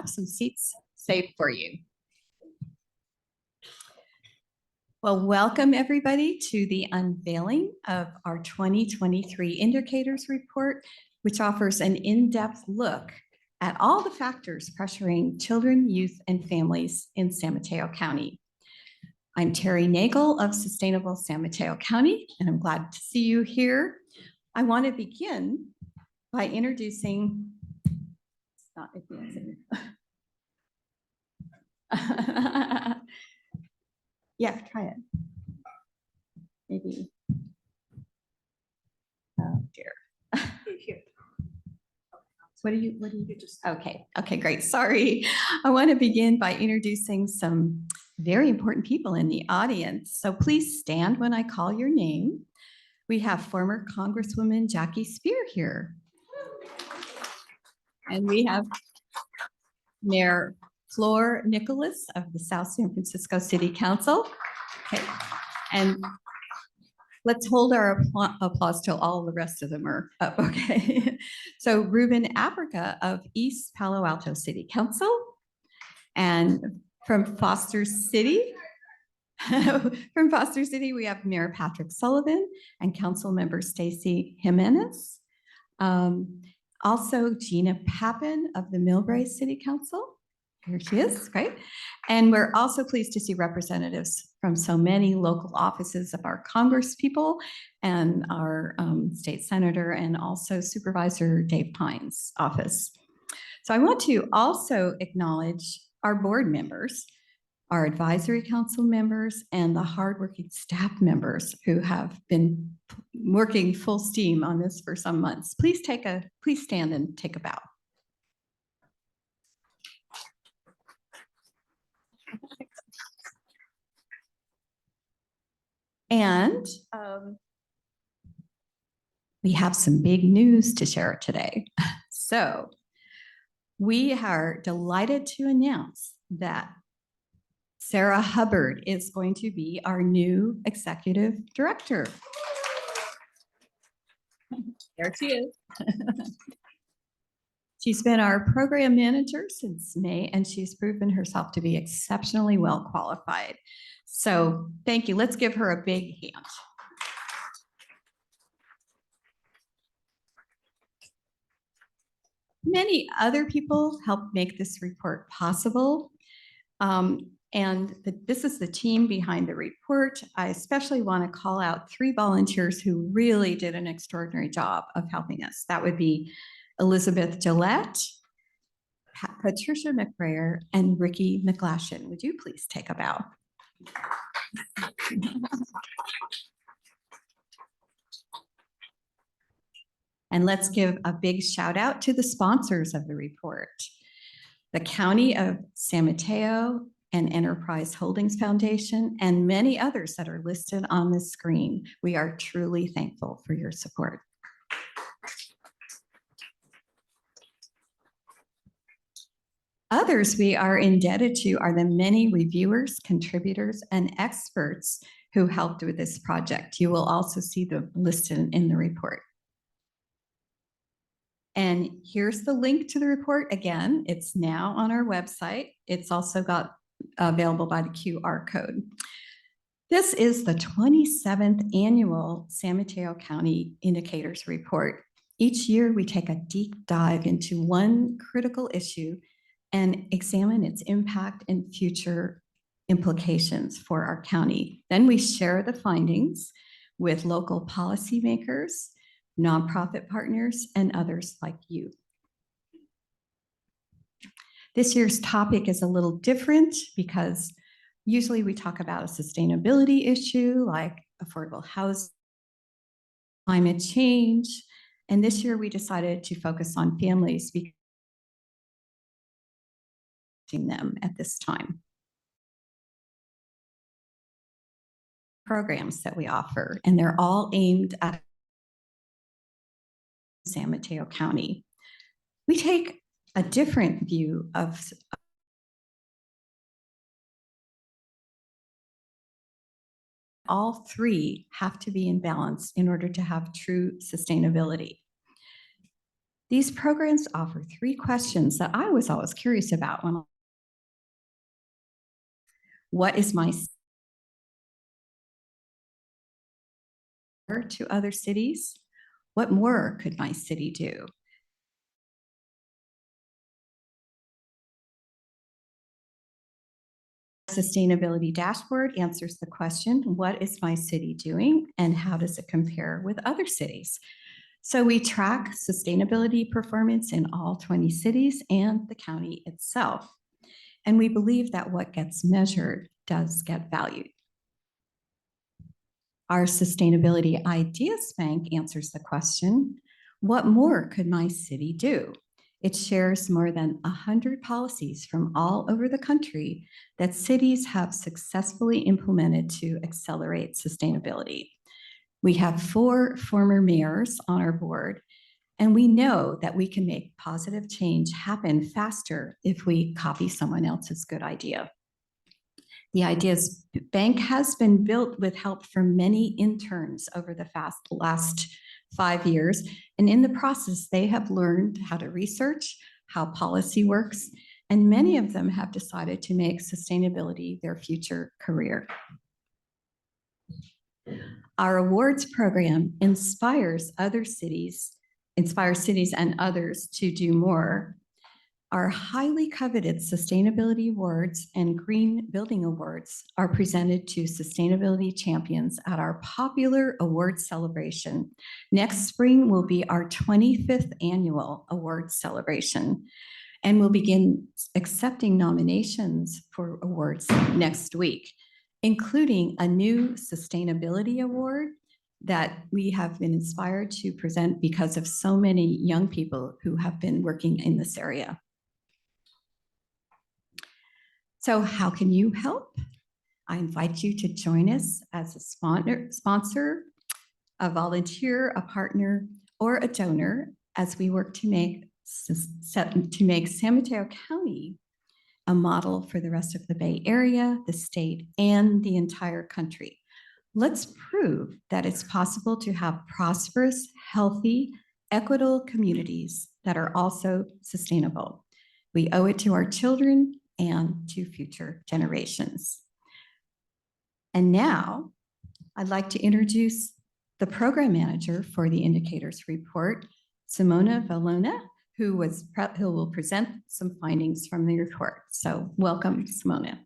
have some seats saved for you. Well, welcome everybody to the unveiling of our 2023 Indicators Report, which offers an in-depth look at all the factors pressuring children, youth, and families in San Mateo County. I'm Terry Nagel of Sustainable San Mateo County, and I'm glad to see you here. I want to begin by introducing, it's not advancing. Yeah, try it. Maybe. Oh dear. What do you just, okay, great, sorry. I want to begin by introducing some very important people in the audience. So please stand when I call your name. We have former Congresswoman Jackie Spear here. And we have Mayor Flor Nicholas of the South San Francisco City Council. Okay. And let's hold our applause till all the rest of them are up, okay? So Ruben Abrica of East Palo Alto City Council. And from Foster City, we have Mayor Patrick Sullivan and Council Member Stacy Jimenez. Also Gina Pappen of the Millbrae City Council. Here she is, right? And we're also pleased to see representatives from so many local offices of our Congress people and our state senator and also Supervisor Dave Pine's office. So I want to also acknowledge our board members, our advisory council members, and the hardworking staff members who have been working full steam on this for some months. Please stand and take a bow. And we have some big news to share today. So we are delighted to announce that Sarah Hubbard is going to be our new executive director. There she is. She's been our program manager since May, and she's proven herself to be exceptionally well qualified. So thank you. Let's give her a big hand. Many other people helped make this report possible. This is the team behind the report. I especially want to call out 3 volunteers who really did an extraordinary job of helping us. That would be Elizabeth Gillette, Patricia McBrayer, and Ricky McGlashan. Would you please take a bow? And let's give a big shout out to the sponsors of the report. The County of San Mateo and Enterprise Holdings Foundation, and many others that are listed on the screen. We are truly thankful for your support. Others we are indebted to are the many reviewers, contributors, and experts who helped with this project. You will also see them listed in the report. And here's the link to the report. Again, it's now on our website. It's also got available by the QR code. This is the 27th annual San Mateo County Indicators Report. Each year we take a deep dive into one critical issue and examine its impact and future implications for our county. Then we share the findings with local policymakers, nonprofit partners, and others like you. This year's topic is a little different because usually we talk about a sustainability issue like affordable housing, climate change, and this year we decided to focus on families because them at this time. Programs that we offer, and they're all aimed at San Mateo County. We take a different view of all 3 have to be in balance in order to have true sustainability. These programs offer 3 questions that I was always curious about. What is my to other cities? What more could my city do? Sustainability dashboard answers the question, what is my city doing and how does it compare with other cities? So we track sustainability performance in all 20 cities and the county itself. And we believe that what gets measured does get valued. Our Sustainability Ideas Bank answers the question, what more could my city do? It shares more than 100 policies from all over the country that cities have successfully implemented to accelerate sustainability. We have 4 former mayors on our board, and we know that we can make positive change happen faster if we copy someone else's good idea. The Ideas Bank has been built with help from many interns over the last 5 years. And in the process, they have learned how to research, how policy works, and many of them have decided to make sustainability their future career. Our awards program inspires cities and others to do more. Our highly coveted sustainability awards and green building awards are presented to sustainability champions at our popular award celebration. Next spring will be our 25th annual award celebration, and we'll begin accepting nominations for awards next week, including a new sustainability award that we have been inspired to present because of so many young people who have been working in this area. So how can you help? I invite you to join us as a sponsor, a volunteer, a partner, or a donor as we work to make San Mateo County a model for the rest of the Bay Area, the state, and the entire country. Let's prove that it's possible to have prosperous, healthy, equitable communities that are also sustainable. We owe it to our children and to future generations. And now I'd like to introduce the program manager for the indicators report, Simona Valona, who will present some findings from the report. So welcome, Simona.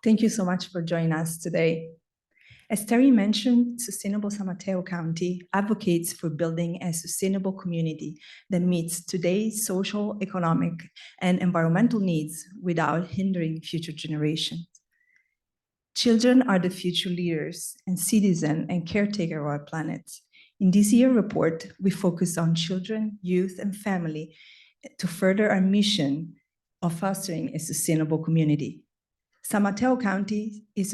Thank you so much for joining us today. As Terry mentioned, Sustainable San Mateo County advocates for building a sustainable community that meets today's social, economic, and environmental needs without hindering future generations. Children are the future leaders and citizen and caretaker of our planet. In this year's report, we focus on children, youth, and family to further our mission of fostering a sustainable community. San Mateo County is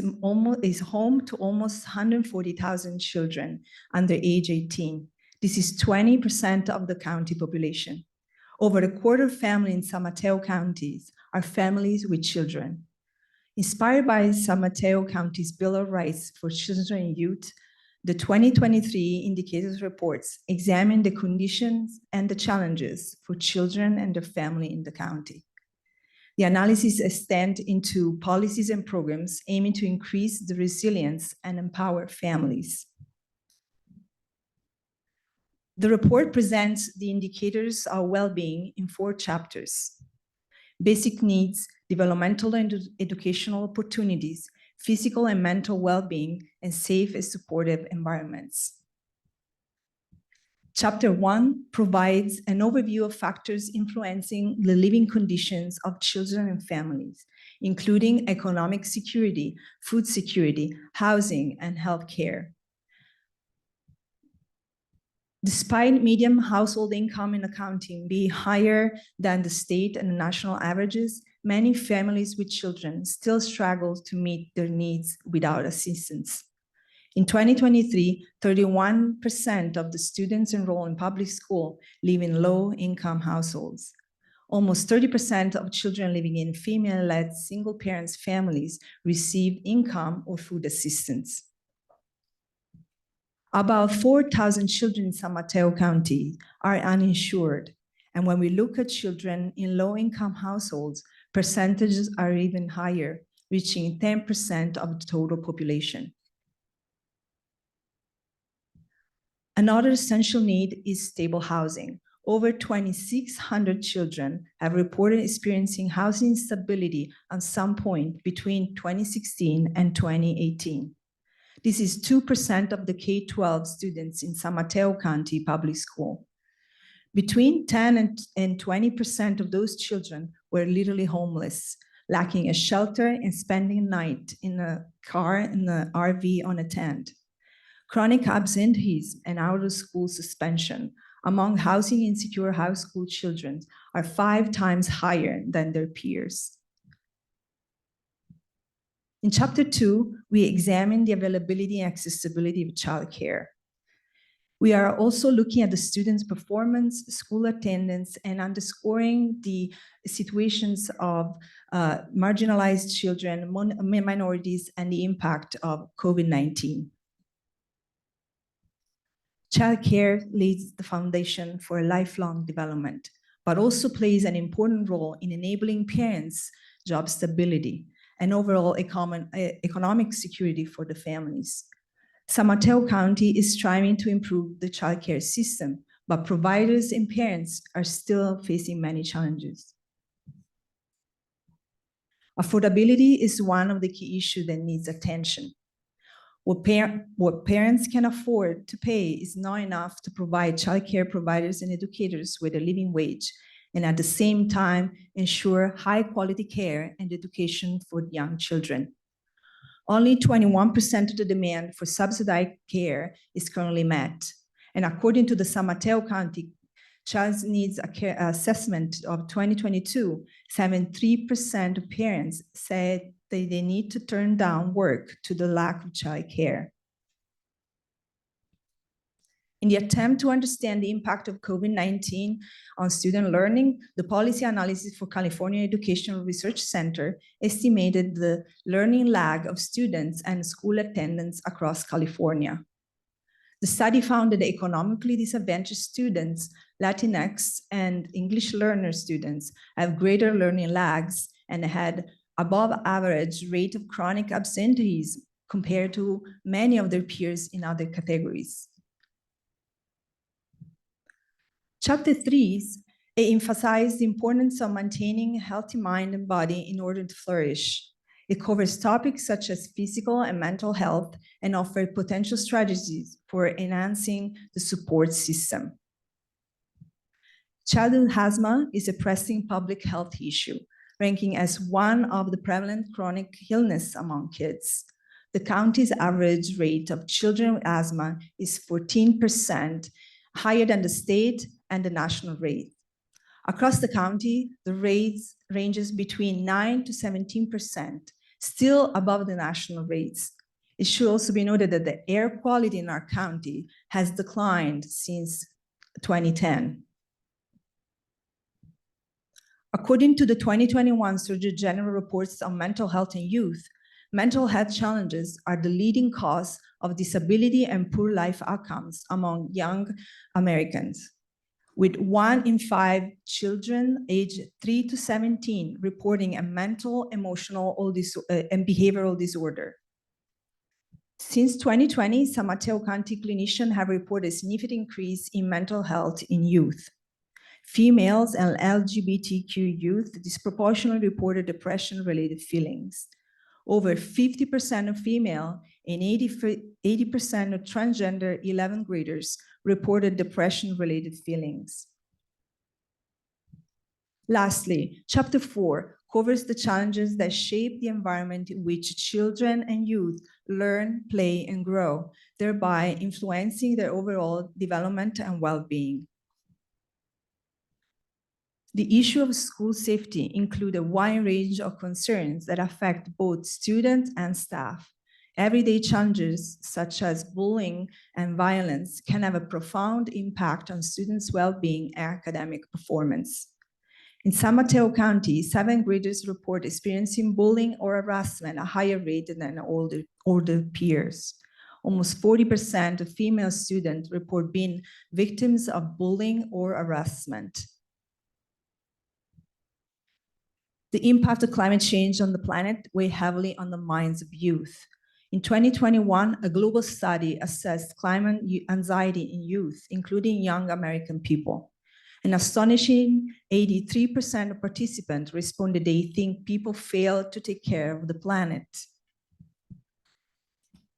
home to almost 140,000 children under age 18. This is 20% of the county population. Over a quarter of families in San Mateo counties are families with children. Inspired by San Mateo County's Bill of Rights for Children and Youth, the 2023 Indicators Reports examine the conditions and the challenges for children and their family in the county. The analysis extends into policies and programs aiming to increase the resilience and empower families. The report presents the indicators of well-being in 4 chapters: basic needs, developmental and educational opportunities, physical and mental well-being, and safe and supportive environments. Chapter 1 provides an overview of factors influencing the living conditions of children and families, including economic security, food security, housing, and healthcare. Despite median household income in the county being higher than the state and the national averages, many families with children still struggle to meet their needs without assistance. In 2023, 31% of the students enrolled in public school live in low-income households. Almost 30% of children living in female-led single-parent families receive income or food assistance. About 4,000 children in San Mateo County are uninsured. And when we look at children in low-income households, percentages are even higher, reaching 10% of the total population. Another essential need is stable housing. Over 2,600 children have reported experiencing housing instability at some point between 2016 and 2018. This is 2% of the K-12 students in San Mateo County Public School. Between 10 and 20% of those children were literally homeless, lacking a shelter and spending a night in a car in the RV on a tent. Chronic absenteeism and out-of-school suspension among housing insecure high school children are 5 times higher than their peers. In Chapter 2, we examine the availability and accessibility of childcare. We are also looking at the students' performance, school attendance, and underscoring the situations of marginalized children, minorities, and the impact of COVID-19. Childcare lays the foundation for lifelong development, but also plays an important role in enabling parents' job stability and overall economic security for the families. San Mateo County is striving to improve the childcare system, but providers and parents are still facing many challenges. Affordability is one of the key issues that needs attention. What parents can afford to pay is not enough to provide childcare providers and educators with a living wage, and at the same time ensure high quality care and education for young children. Only 21% of the demand for subsidized care is currently met. And according to the San Mateo County Child Needs Assessment of 2022, 73% of parents said that they need to turn down work due to the lack of child care. In the attempt to understand the impact of COVID-19 on student learning, the Policy Analysis for California Educational Research Center estimated the learning lag of students and school attendance across California. The study found that economically disadvantaged students, Latinx, and English learner students have greater learning lags and had above average rate of chronic absenteeism compared to many of their peers in other categories. Chapter 3 emphasizes the importance of maintaining a healthy mind and body in order to flourish. It covers topics such as physical and mental health and offers potential strategies for enhancing the support system. Childhood asthma is a pressing public health issue, ranking as one of the prevalent chronic illness among kids. The county's average rate of children with asthma is 14%, higher than the state and the national rate. Across the county, the rates ranges between 9 to 17%, still above the national rates. It should also be noted that the air quality in our county has declined since 2010. According to the 2021 Surgeon General reports on mental health in youth, mental health challenges are the leading cause of disability and poor life outcomes among young Americans, with 1 in 5 children aged 3 to 17 reporting a mental, emotional, and behavioral disorder. Since 2020, San Mateo County clinicians have reported a significant increase in mental health in youth. Females and LGBTQ youth disproportionately reported depression-related feelings. Over 50% of female and 80% of transgender 11th graders reported depression-related feelings. Lastly, Chapter 4 covers the challenges that shape the environment in which children and youth learn, play, and grow, thereby influencing their overall development and well-being. The issue of school safety includes a wide range of concerns that affect both students and staff. Everyday challenges such as bullying and violence can have a profound impact on students' well-being and academic performance. In San Mateo County, 7th graders report experiencing bullying or harassment at a higher rate than older peers. Almost 40% of female students report being victims of bullying or harassment. The impact of climate change on the planet weighs heavily on the minds of youth. In 2021, a global study assessed climate anxiety in youth, including young American people. An astonishing 83% of participants responded they think people fail to take care of the planet.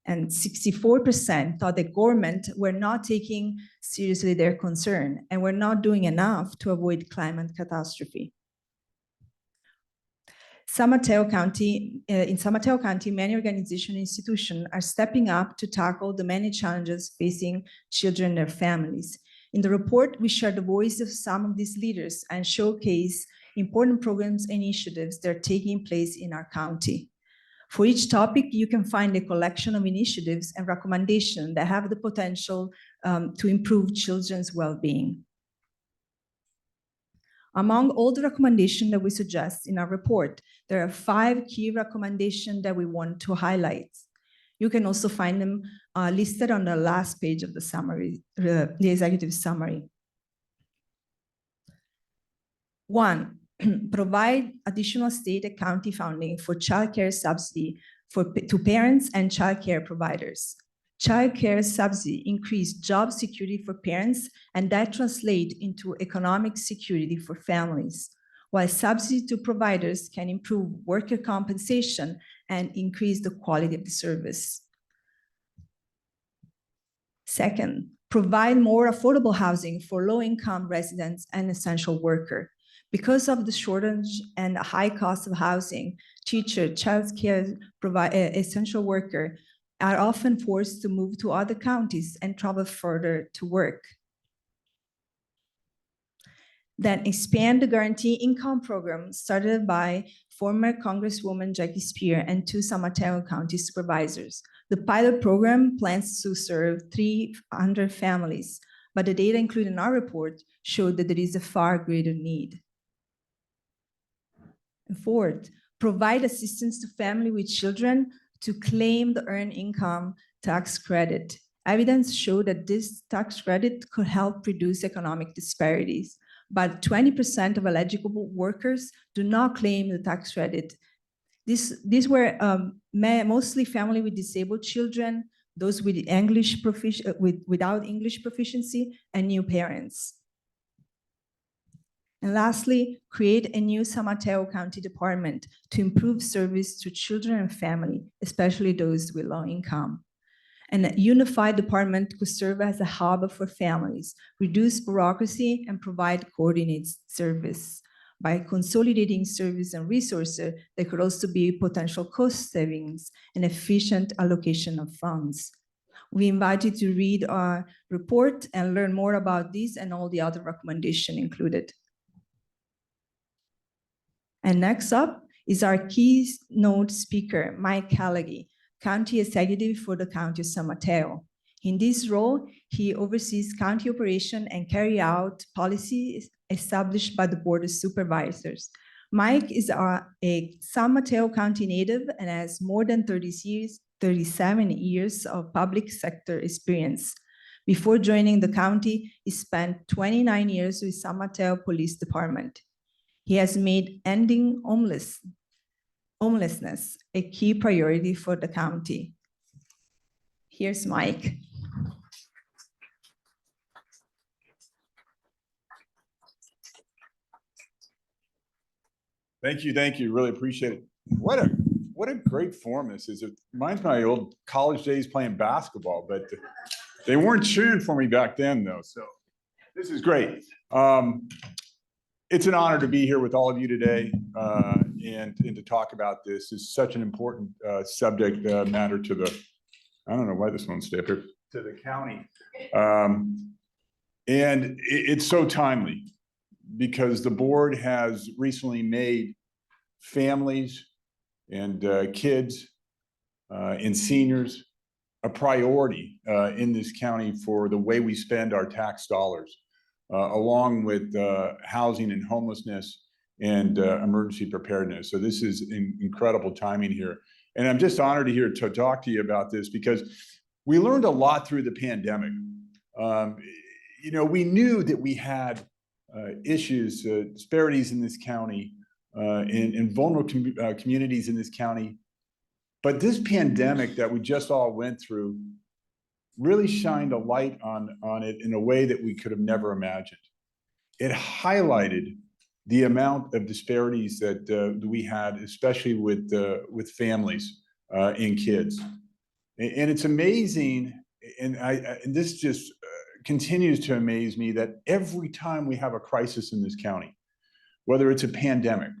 And 64% thought the government were not taking seriously their concern and were not doing enough to avoid climate catastrophe. In San Mateo County, many organizations and institutions are stepping up to tackle the many challenges facing children and their families. In the report, we share the voice of some of these leaders and showcase important programs and initiatives that are taking place in our county. For each topic, you can find a collection of initiatives and recommendations that have the potential to improve children's well-being. Among all the recommendations that we suggest in our report, there are 5 key recommendations that we want to highlight. You can also find them listed on the last page of the summary, the executive summary. 1, provide additional state and county funding for childcare subsidy to parents and childcare providers. Childcare subsidy increase job security for parents, and that translates into economic security for families, while subsidy to providers can improve worker compensation and increase the quality of the service. Second, provide more affordable housing for low-income residents and essential workers. Because of the shortage and the high cost of housing, teachers, childcare essential workers are often forced to move to other counties and travel further to work. Then expand the guaranteed income program started by former Congresswoman Jackie Spear and 2 San Mateo County supervisors. The pilot program plans to serve 300 families, but the data included in our report showed that there is a far greater need. And fourth, provide assistance to families with children to claim the earned income tax credit. Evidence showed that this tax credit could help reduce economic disparities, but 20% of eligible workers do not claim the tax credit. These were mostly families with disabled children, those with without English proficiency, and new parents. And lastly, create a new San Mateo County Department to improve service to children and family, especially those with low income. And a unified department could serve as a hub for families, reduce bureaucracy, and provide coordinated service. By consolidating service and resources, there could also be potential cost savings and efficient allocation of funds. We invite you to read our report and learn more about this and all the other recommendations included. And next up is our keynote speaker, Mike Callaghy, County Executive for the County of San Mateo. In this role, he oversees county operation and carry out policies established by the Board of Supervisors. Mike is a San Mateo County native and has more than 37 years of public sector experience. Before joining the county, he spent 29 years with San Mateo Police Department. He has made ending homelessness a key priority for the county. Here's Mike. Thank you. Really appreciate it. What a great forum this is. It reminds me of my old college days playing basketball, but they weren't cheering for me back then, though. So this is great. It's an honor to be here with all of you today and to talk about this. It's such an important subject matter to the, I don't know why this won't stay up here, to the county. And it's so timely because the board has recently made families and kids and seniors a priority in this county for the way we spend our tax dollars. Along with housing and homelessness and emergency preparedness. So this is incredible timing here. And I'm just honored to talk to you about this because we learned a lot through the pandemic. We knew that we had issues, disparities in this county, in vulnerable communities in this county. But this pandemic that we just all went through really shined a light on it in a way that we could have never imagined. It highlighted the amount of disparities that we had, especially with families and kids. And it's amazing, and this just continues to amaze me, that every time we have a crisis in this county, whether it's a pandemic,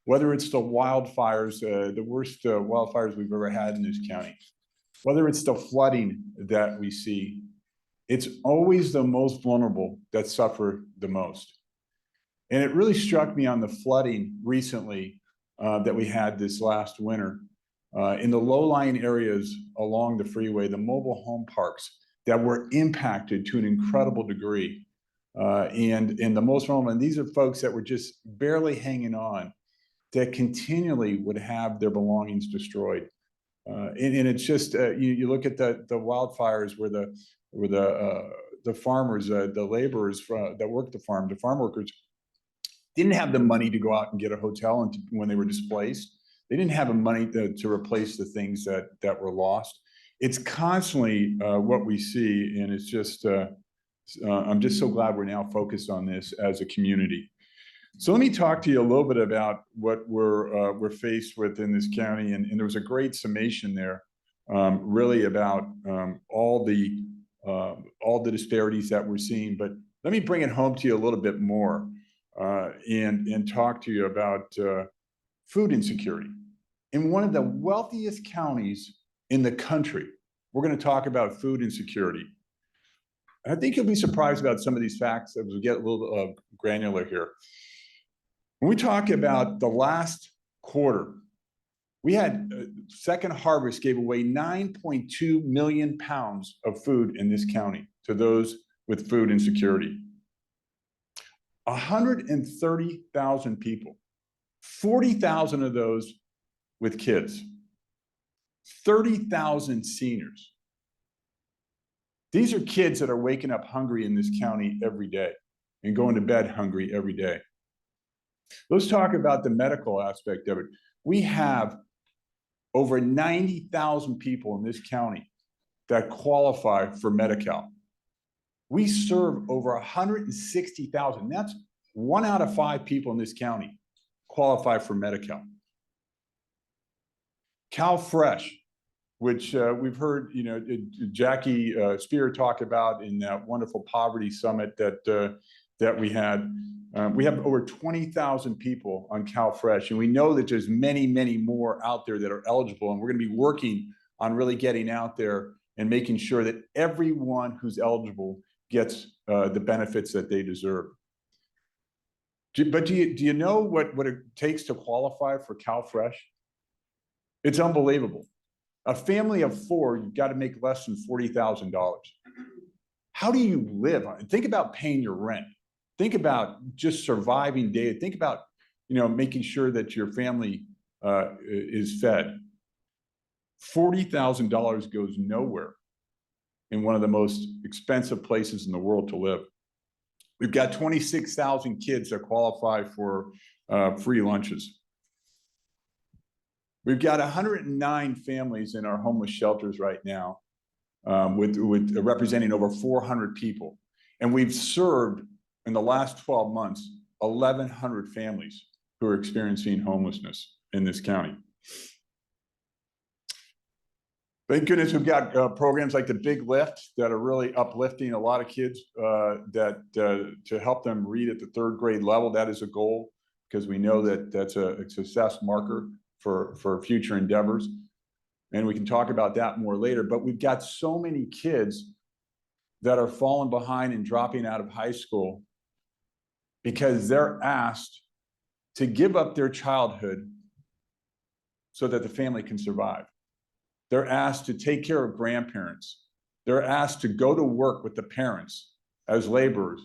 whether it's the wildfires, the worst wildfires we've ever had in this county, whether it's the flooding that we see, it's always the most vulnerable that suffer the most. And it really struck me on the flooding recently that we had this last winter. In the low-lying areas along the freeway, the mobile home parks that were impacted to an incredible degree. And the most vulnerable, and these are folks that were just barely hanging on, that continually would have their belongings destroyed. And it's just, you look at the wildfires where the farmers, the laborers that work the farm workers, didn't have the money to go out and get a hotel when they were displaced. They didn't have the money to replace the things that were lost. It's constantly what we see, and it's just, I'm just so glad we're now focused on this as a community. So let me talk to you a little bit about what we're faced with in this county, and there was a great summation there, really about all the disparities that we're seeing. But let me bring it home to you a little bit more, and talk to you about food insecurity. In one of the wealthiest counties in the country, we're going to talk about food insecurity. I think you'll be surprised about some of these facts as we get a little granular here. When we talk about the last quarter, we had Second Harvest gave away 9.2 million pounds of food in this county to those with food insecurity. 130,000 people, 40,000 of those with kids, 30,000 seniors. These are kids that are waking up hungry in this county every day and going to bed hungry every day. Let's talk about the medical aspect of it. We have over 90,000 people in this county that qualify for Medi-Cal. We serve over 160,000. That's 1 out of 5 people in this county qualify for Medi-Cal. CalFresh, which we've heard, Jackie Spear talk about in that wonderful poverty summit that we had. We have over 20,000 people on CalFresh, and we know that there's many, many more out there that are eligible, and we're going to be working on really getting out there and making sure that everyone who's eligible gets the benefits that they deserve. But do you know what it takes to qualify for CalFresh? It's unbelievable. A family of 4, you've got to make less than $40,000. How do you live? Think about paying your rent. Think about just surviving day. Think about, making sure that your family is fed. $40,000 goes nowhere in one of the most expensive places in the world to live. We've got 26,000 kids that qualify for free lunches. We've got 109 families in our homeless shelters right now, with representing over 400 people. And we've served in the last 12 months, 1,100 families who are experiencing homelessness in this county. Thank goodness we've got programs like the Big Lift that are really uplifting a lot of kids to help them read at the 3rd grade level. That is a goal, because we know that that's a success marker for future endeavors. And we can talk about that more later. But we've got so many kids that are falling behind and dropping out of high school because they're asked to give up their childhood so that the family can survive. They're asked to take care of grandparents. They're asked to go to work with the parents as laborers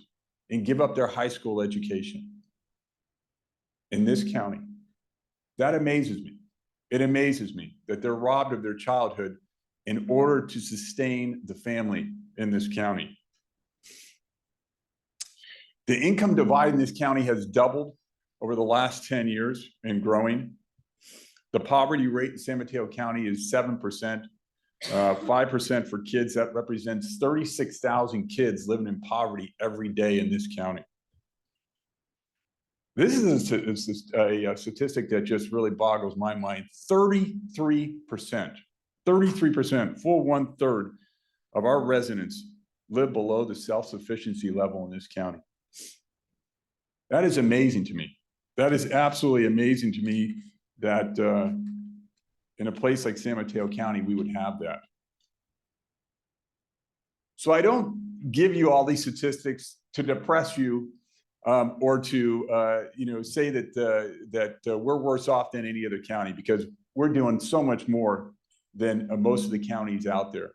and give up their high school education. in this county. That amazes me. It amazes me that they're robbed of their childhood in order to sustain the family in this county. The income divide in this county has doubled over the last 10 years and growing. The poverty rate in San Mateo County is 7%, 5% for kids. That represents 36,000 kids living in poverty every day in this county. This is a statistic that just really boggles my mind. 33%, full 1/3 of our residents live below the self-sufficiency level in this county. That is amazing to me. That is absolutely amazing to me that in a place like San Mateo County, we would have that. So I don't give you all these statistics to depress you or to say that we're worse off than any other county, because we're doing so much more than most of the counties out there.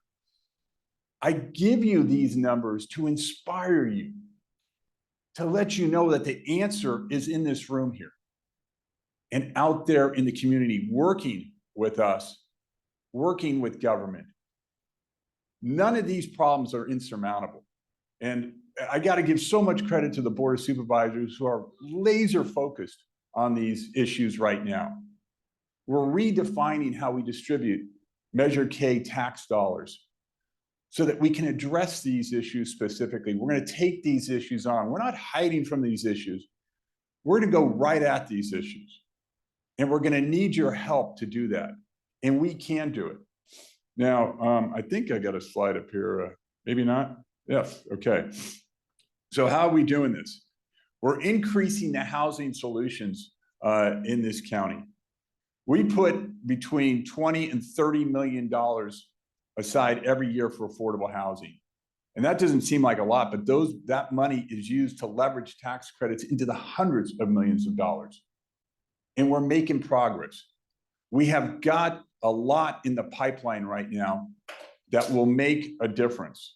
I give you these numbers to inspire you, to let you know that the answer is in this room here and out there in the community, working with us, working with government. None of these problems are insurmountable. And I got to give so much credit to the Board of Supervisors who are laser focused on these issues right now. We're redefining how we distribute Measure K tax dollars so that we can address these issues specifically. We're going to take these issues on. We're not hiding from these issues. We're going to go right at these issues. And we're going to need your help to do that. And we can do it. Now, I think I got a slide up here. Maybe not. Yes. Okay. So how are we doing this? We're increasing the housing solutions in this county. We put between $20 and $30 million aside every year for affordable housing. And that doesn't seem like a lot, but that money is used to leverage tax credits into the hundreds of millions of dollars. And we're making progress. We have got a lot in the pipeline right now that will make a difference.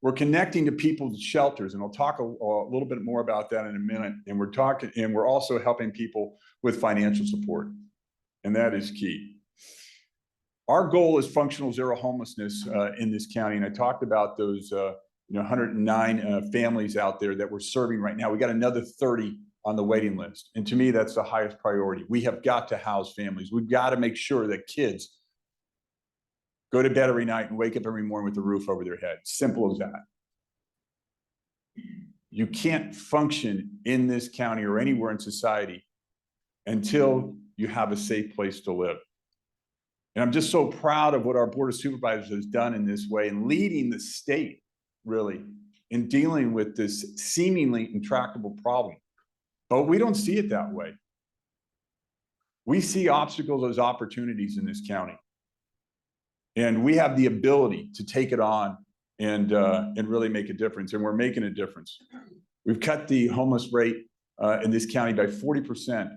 We're connecting to people's shelters, and I'll talk a little bit more about that in a minute. And we're also helping people with financial support, and that is key. Our goal is functional zero homelessness in this county, and I talked about those 109 families out there that we're serving right now. We got another 30 on the waiting list, and to me, that's the highest priority. We have got to house families. We've got to make sure that kids go to bed every night and wake up every morning with a roof over their head. Simple as that. You can't function in this county or anywhere in society until you have a safe place to live. And I'm just so proud of what our Board of Supervisors has done in this way and leading the state, really, in dealing with this seemingly intractable problem. But we don't see it that way. We see obstacles as opportunities in this county. And we have the ability to take it on and really make a difference. And we're making a difference. We've cut the homeless rate in this county by 40%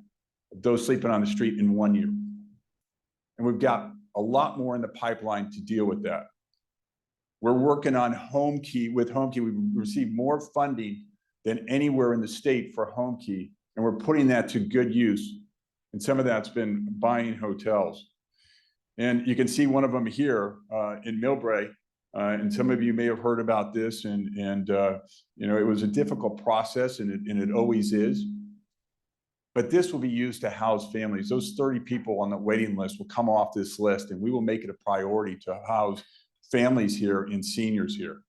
of those sleeping on the street in 1 year. And we've got a lot more in the pipeline to deal with that. We're working on Home Key. With Home Key, we've received more funding than anywhere in the state for Home Key. And we're putting that to good use. And some of that's been buying hotels. And you can see one of them here in Millbrae. And some of you may have heard about this. And it was a difficult process, and it always is. But this will be used to house families. Those 30 people on the waiting list will come off this list, and we will make it a priority to house families here and seniors here.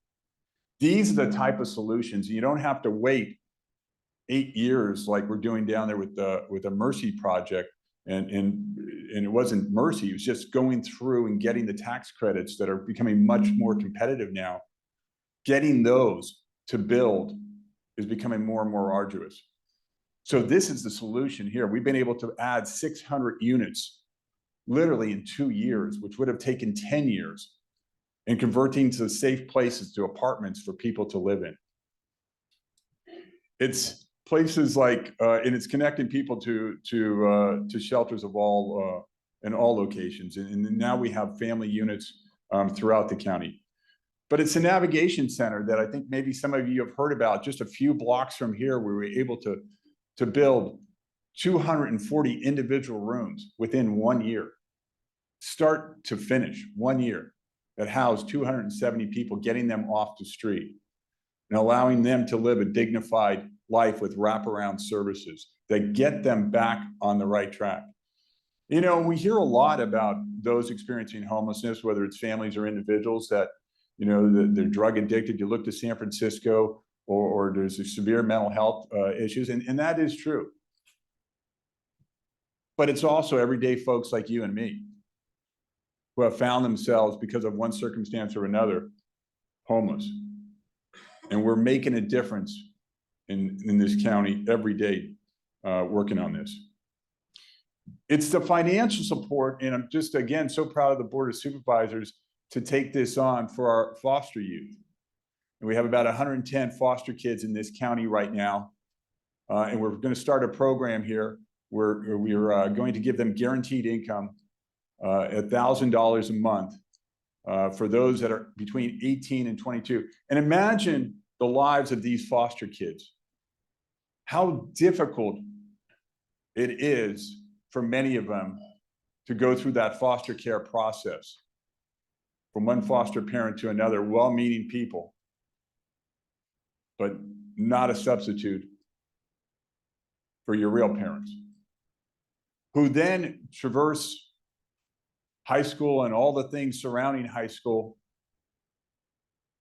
These are the type of solutions. You don't have to wait 8 years like we're doing down there with the Mercy project. And it wasn't Mercy, it was just going through and getting the tax credits that are becoming much more competitive now. Getting those to build is becoming more and more arduous. So this is the solution here. We've been able to add 600 units literally in 2 years, which would have taken 10 years, and converting to safe places to apartments for people to live in. It's places like, and it's connecting people to shelters of all in all locations. And now we have family units throughout the county. But it's a navigation center that I think maybe some of you have heard about. Just a few blocks from here, we were able to build 240 individual rooms within 1 year, start to finish, 1 year, that housed 270 people, getting them off the street and allowing them to live a dignified life with wraparound services that get them back on the right track. You know, we hear a lot about those experiencing homelessness, whether it's families or individuals that, you know, they're drug addicted. You look to San Francisco, or there's a severe mental health issues, and that is true. But it's also everyday folks like you and me who have found themselves, because of one circumstance or another, homeless. And we're making a difference in this county every day, working on this. It's the financial support, and I'm just, again, so proud of the Board of Supervisors to take this on for our foster youth. And we have about 110 foster kids in this county right now. And we're going to start a program here where we're going to give them guaranteed income, $1,000 a month, for those that are between 18 and 22. And imagine the lives of these foster kids, how difficult it is for many of them to go through that foster care process, from one foster parent to another, well-meaning people, but not a substitute for your real parents, who then traverse high school and all the things surrounding high school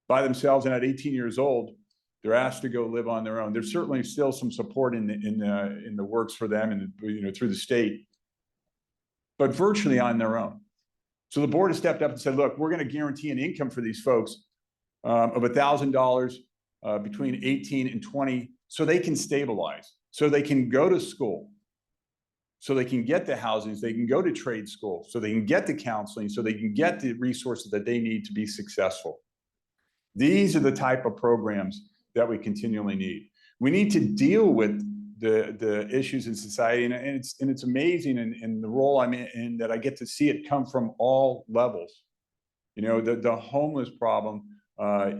by themselves, and at 18 years old, they're asked to go live on their own. There's certainly still some support in the works for them, and, you know, through the state, but virtually on their own. So the board has stepped up and said, look, we're going to guarantee an income for these folks of $1,000 between 18 and 20, so they can stabilize, so they can go to school, so they can get the housings, they can go to trade school, so they can get the counseling, so they can get the resources that they need to be successful. These are the type of programs that we continually need. We need to deal with the issues in society, and it's amazing in the role I'm in that I get to see it come from all levels. You know, the homeless problem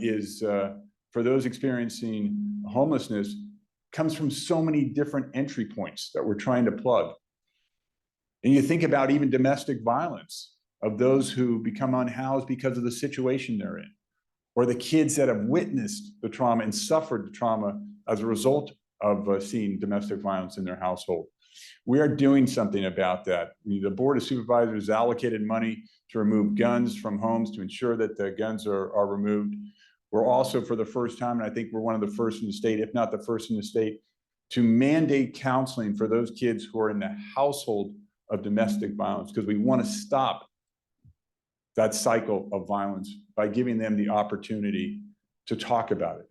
is for those experiencing homelessness, comes from so many different entry points that we're trying to plug. And you think about even domestic violence of those who become unhoused because of the situation they're in, or the kids that have witnessed the trauma and suffered the trauma as a result of seeing domestic violence in their household. We are doing something about that. The Board of Supervisors allocated money to remove guns from homes to ensure that the guns are removed. We're also, for the first time, and I think we're one of the first in the state, if not the first in the state, to mandate counseling for those kids who are in the household of domestic violence, because we want to stop that cycle of violence by giving them the opportunity to talk about it,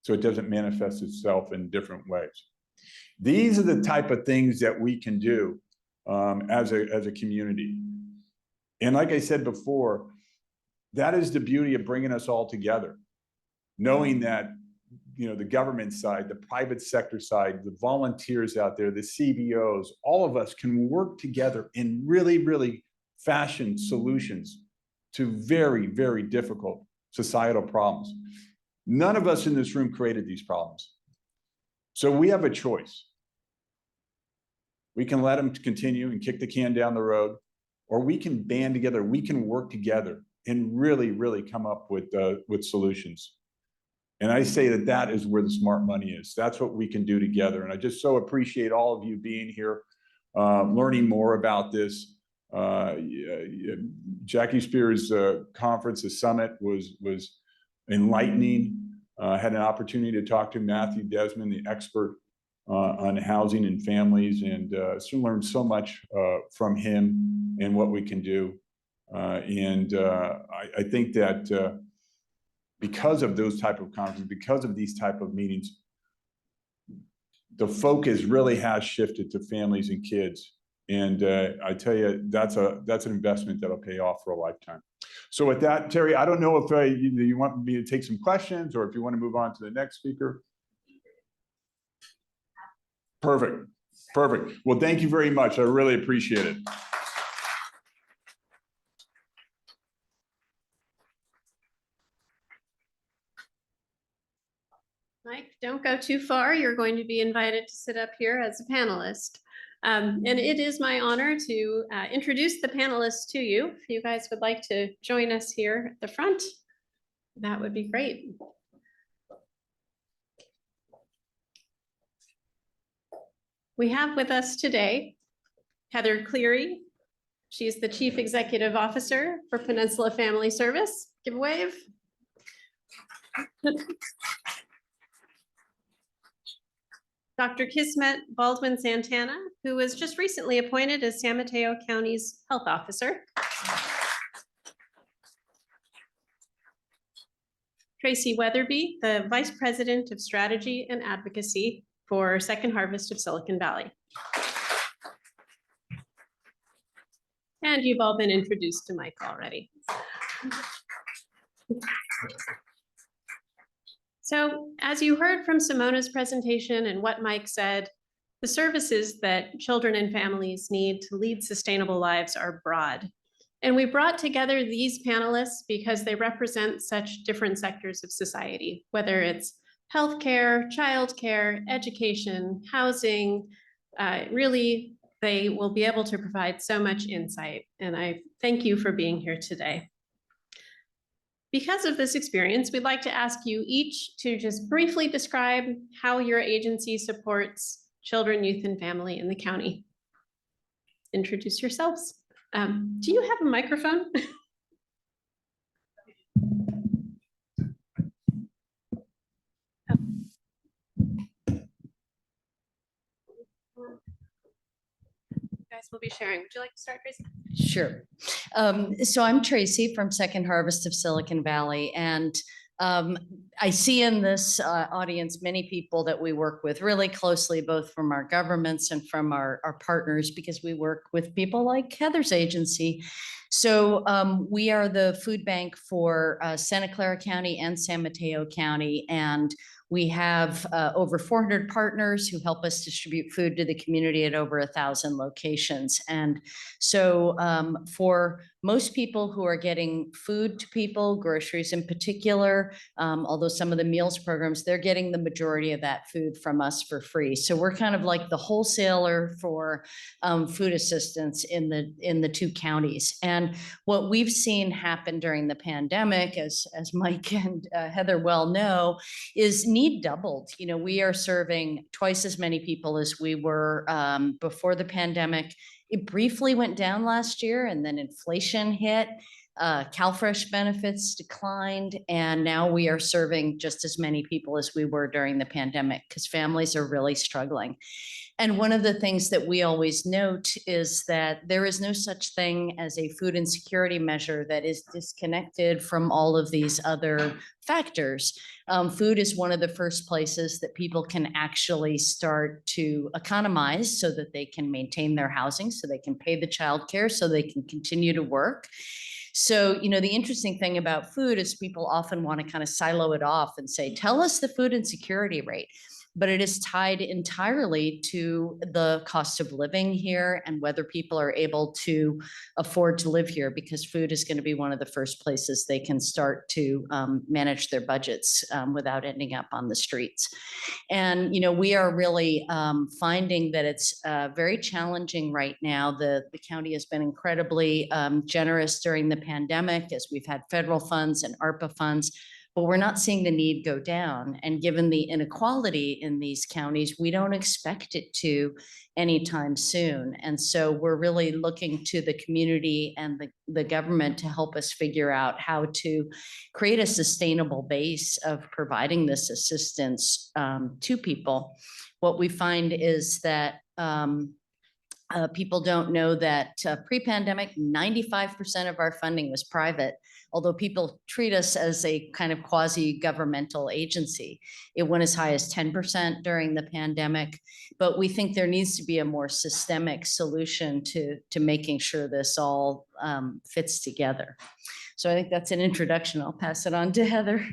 so it doesn't manifest itself in different ways. These are the type of things that we can do as a community. And like I said before, that is the beauty of bringing us all together, knowing that, you know, the government side, the private sector side, the volunteers out there, the CBOs, all of us can work together and really, really fashion solutions to very, very difficult societal problems. None of us in this room created these problems. So we have a choice. We can let them continue and kick the can down the road, or we can band together, we can work together and really, really come up with solutions. And I say that that is where the smart money is. That's what we can do together. And I just so appreciate all of you being here, learning more about this. Jackie Spears' conference, the summit, was enlightening. Had an opportunity to talk to Matthew Desmond, the expert on housing and families, and learned so much from him and what we can do. I think that because of those type of conferences, because of these type of meetings, the focus really has shifted to families and kids. And I tell you, that's an investment that'll pay off for a lifetime. So with that, Terry, I don't know if you want me to take some questions, or if you want to move on to the next speaker. Perfect. Perfect. Well, thank you very much. I really appreciate it. Mike, don't go too far. You're going to be invited to sit up here as a panelist. And it is my honor to introduce the panelists to you. If you guys would like to join us here at the front, that would be great. We have with us today Heather Cleary. She's the Chief Executive Officer for Peninsula Family Service. Give a wave. Dr. Kismet Baldwin-Santana, who was just recently appointed as San Mateo County's Health Officer. Tracy Weatherby, the Vice President of Strategy and Advocacy for Second Harvest of Silicon Valley. And you've all been introduced to Mike already. So as you heard from Simona's presentation and what Mike said, the services that children and families need to lead sustainable lives are broad. And we brought together these panelists because they represent such different sectors of society, whether it's healthcare, childcare, education, housing. Really, they will be able to provide so much insight. And I thank you for being here today. Because of this experience, we'd like to ask you each to just briefly describe how your agency supports children, youth, and family in the county. Introduce yourselves. Do you have a microphone? Guys will be sharing. Would you like to start, Tracy? Sure. So I'm Tracy from Second Harvest of Silicon Valley, and I see in this audience many people that we work with really closely, both from our governments and from our partners, because we work with people like Heather's agency. So we are the food bank for Santa Clara County and San Mateo County, and we have over 400 partners who help us distribute food to the community at over 1,000 locations. And so for most people who are getting food to people, groceries in particular, although some of the meals programs, they're getting the majority of that food from us for free. So we're kind of like the wholesaler for food assistance in the two counties. And what we've seen happen during the pandemic, as Mike and Heather well know, is need doubled. You know, we are serving twice as many people as we were before the pandemic. It briefly went down last year, and then inflation hit. CalFresh benefits declined, and now we are serving just as many people as we were during the pandemic because families are really struggling. And one of the things that we always note is that there is no such thing as a food insecurity measure that is disconnected from all of these other factors. Food is one of the first places that people can actually start to economize so that they can maintain their housing, so they can pay the childcare, so they can continue to work. So, you know, the interesting thing about food is people often want to kind of silo it off and say, tell us the food insecurity rate. But it is tied entirely to the cost of living here and whether people are able to afford to live here, because food is going to be one of the first places they can start to manage their budgets without ending up on the streets. And, you know, we are really finding that it's very challenging right now. The county has been incredibly generous during the pandemic as we've had federal funds and ARPA funds. But we're not seeing the need go down. And given the inequality in these counties, we don't expect it to anytime soon. And so we're really looking to the community and the government to help us figure out how to create a sustainable base of providing this assistance to people. What we find is that people don't know that pre-pandemic, 95% of our funding was private, although people treat us as a kind of quasi-governmental agency. It went as high as 10% during the pandemic, but we think there needs to be a more systemic solution to making sure this all fits together. So I think that's an introduction. I'll pass it on to Heather.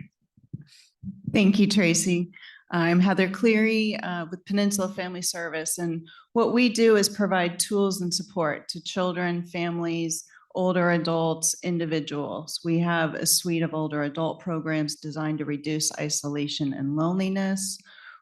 Thank you, Tracy. I'm Heather Cleary with Peninsula Family Service, and what we do is provide tools and support to children, families, older adults, individuals. We have a suite of older adult programs designed to reduce isolation and loneliness.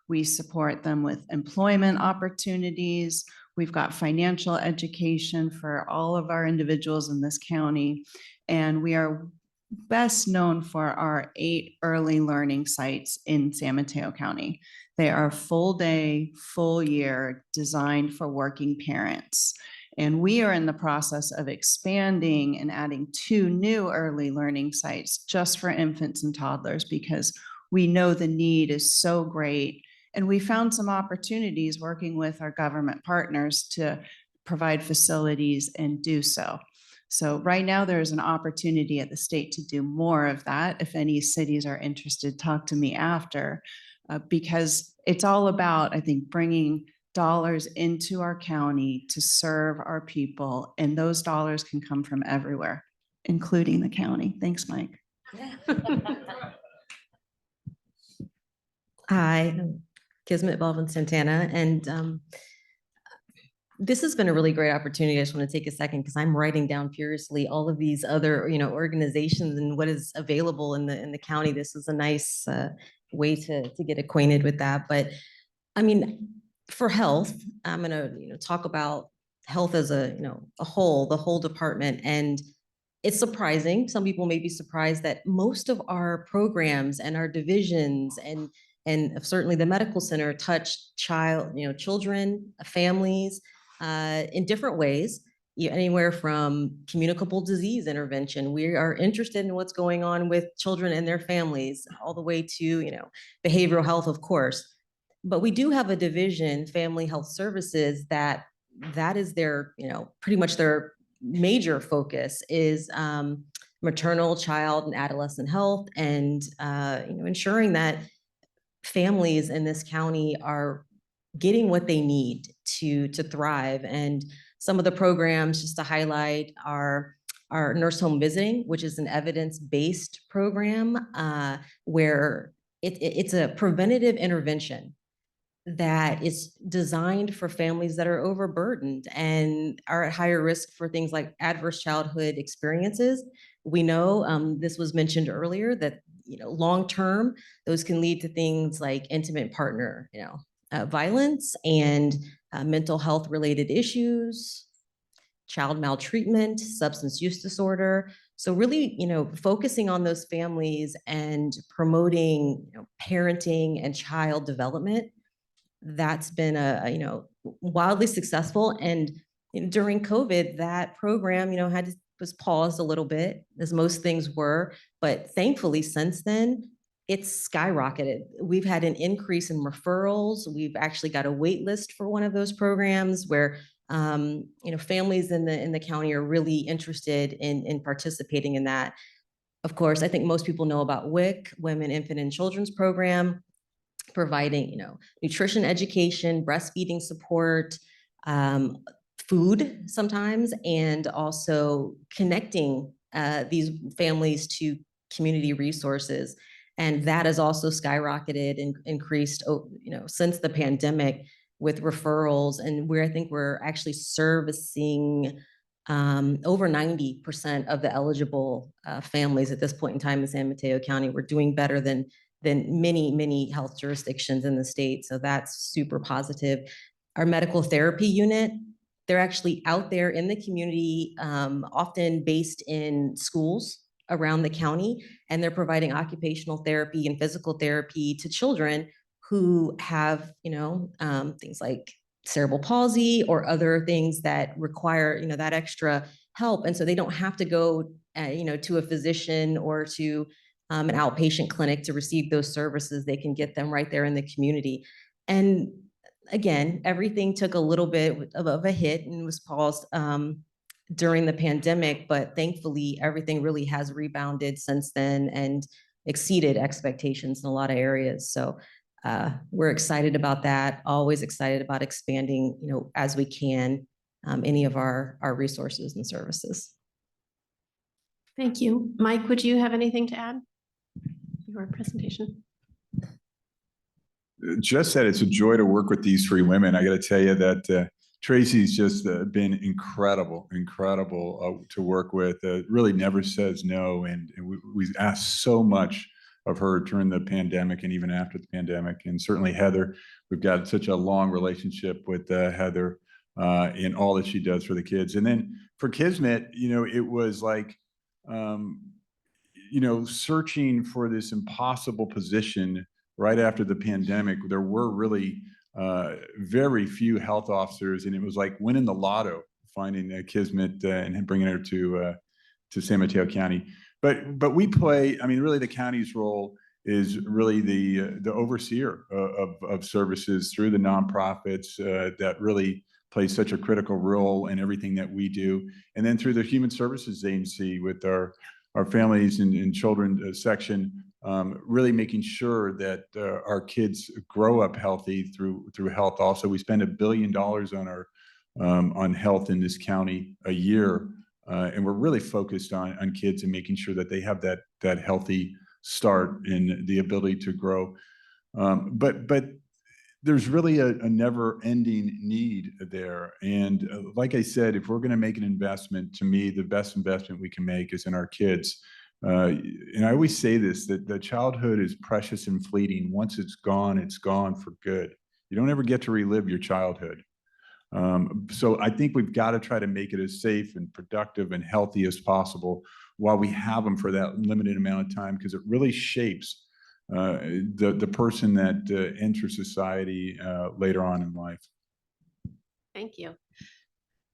We support them with employment opportunities. We've got financial education for all of our individuals in this county. And we are best known for our 8 early learning sites in San Mateo County. They are full day, full year, designed for working parents. And we are in the process of expanding and adding 2 new early learning sites just for infants and toddlers, because we know the need is so great. And we found some opportunities working with our government partners to provide facilities and do so. So right now there's an opportunity at the state to do more of that. If any cities are interested, talk to me after, because it's all about, I think, bringing dollars into our county to serve our people. And those dollars can come from everywhere, including the county. Thanks, Mike. Hi, I'm Kismet Belvin Santana, and this has been a really great opportunity. I just want to take a second because I'm writing down furiously all of these other, organizations and what is available in the county. This is a nice way to get acquainted with that. But I mean, for health, I'm going to talk about health as a whole, the whole department, and it's surprising. Some people may be surprised that most of our programs and our divisions and certainly the medical center touch children, families in different ways, anywhere from communicable disease intervention. We are interested in what's going on with children and their families, all the way to, behavioral health, of course. But we do have a division, Family Health Services, that is their, pretty much their major focus is maternal, child, and adolescent health, and ensuring that families in this county are getting what they need to thrive. And some of the programs, just to highlight, are our nurse home visiting, which is an evidence-based program where it's a preventative intervention that is designed for families that are overburdened and are at higher risk for things like adverse childhood experiences. We know this was mentioned earlier that long-term, those can lead to things like intimate partner, violence and mental health related issues, child maltreatment, substance use disorder. So really, focusing on those families and promoting parenting and child development, that's been wildly successful. And during COVID, that program, was paused a little bit, as most things were, but thankfully since then, it's skyrocketed. We've had an increase in referrals. We've actually got a wait list for one of those programs where families in the county are really interested in participating in that. Of course, I think most people know about WIC, Women, Infant, and Children's Program, providing nutrition education, breastfeeding support, food sometimes, and also connecting these families to community resources. And that has also skyrocketed and increased, since the pandemic, with referrals. And I think we're actually servicing over 90% of the eligible families at this point in time in San Mateo County. We're doing better than many health jurisdictions in the state. So that's super positive. Our medical therapy unit, they're actually out there in the community, often based in schools around the county, and they're providing occupational therapy and physical therapy to children who have, things like cerebral palsy or other things that require, that extra help. And so they don't have to go, to a physician or to an outpatient clinic to receive those services. They can get them right there in the community. And again, everything took a little bit of a hit and was paused during the pandemic, but thankfully everything really has rebounded since then and exceeded expectations in a lot of areas. So we're excited about that, always excited about expanding, as we can, any of our resources and services. Thank you. Mike, would you have anything to add to your presentation? Just that it's a joy to work with these 3 women. I got to tell you that Tracy's just been incredible to work with. Really never says no, and we asked so much of her during the pandemic and even after the pandemic. And certainly Heather, we've got such a long relationship with Heather in all that she does for the kids. And then for Kismet, it was like, searching for this impossible position right after the pandemic. There were really very few health officers, and it was like winning the lotto, finding Kismet and bringing her to San Mateo County. But we play, really the county's role is really the overseer of services through the nonprofits that really play such a critical role in everything that we do. And then through the Human Services Agency with our families and children section, really making sure that our kids grow up healthy through health. Also, we spend $1 billion on health in this county a year. And we're really focused on kids and making sure that they have that healthy start and the ability to grow. But there's really a never-ending need there. And like I said, if we're going to make an investment, to me, the best investment we can make is in our kids. And I always say this, that the childhood is precious and fleeting. Once it's gone for good. You don't ever get to relive your childhood. So I think we've got to try to make it as safe and productive and healthy as possible while we have them for that limited amount of time, because it really shapes the person that enters society later on in life. Thank you.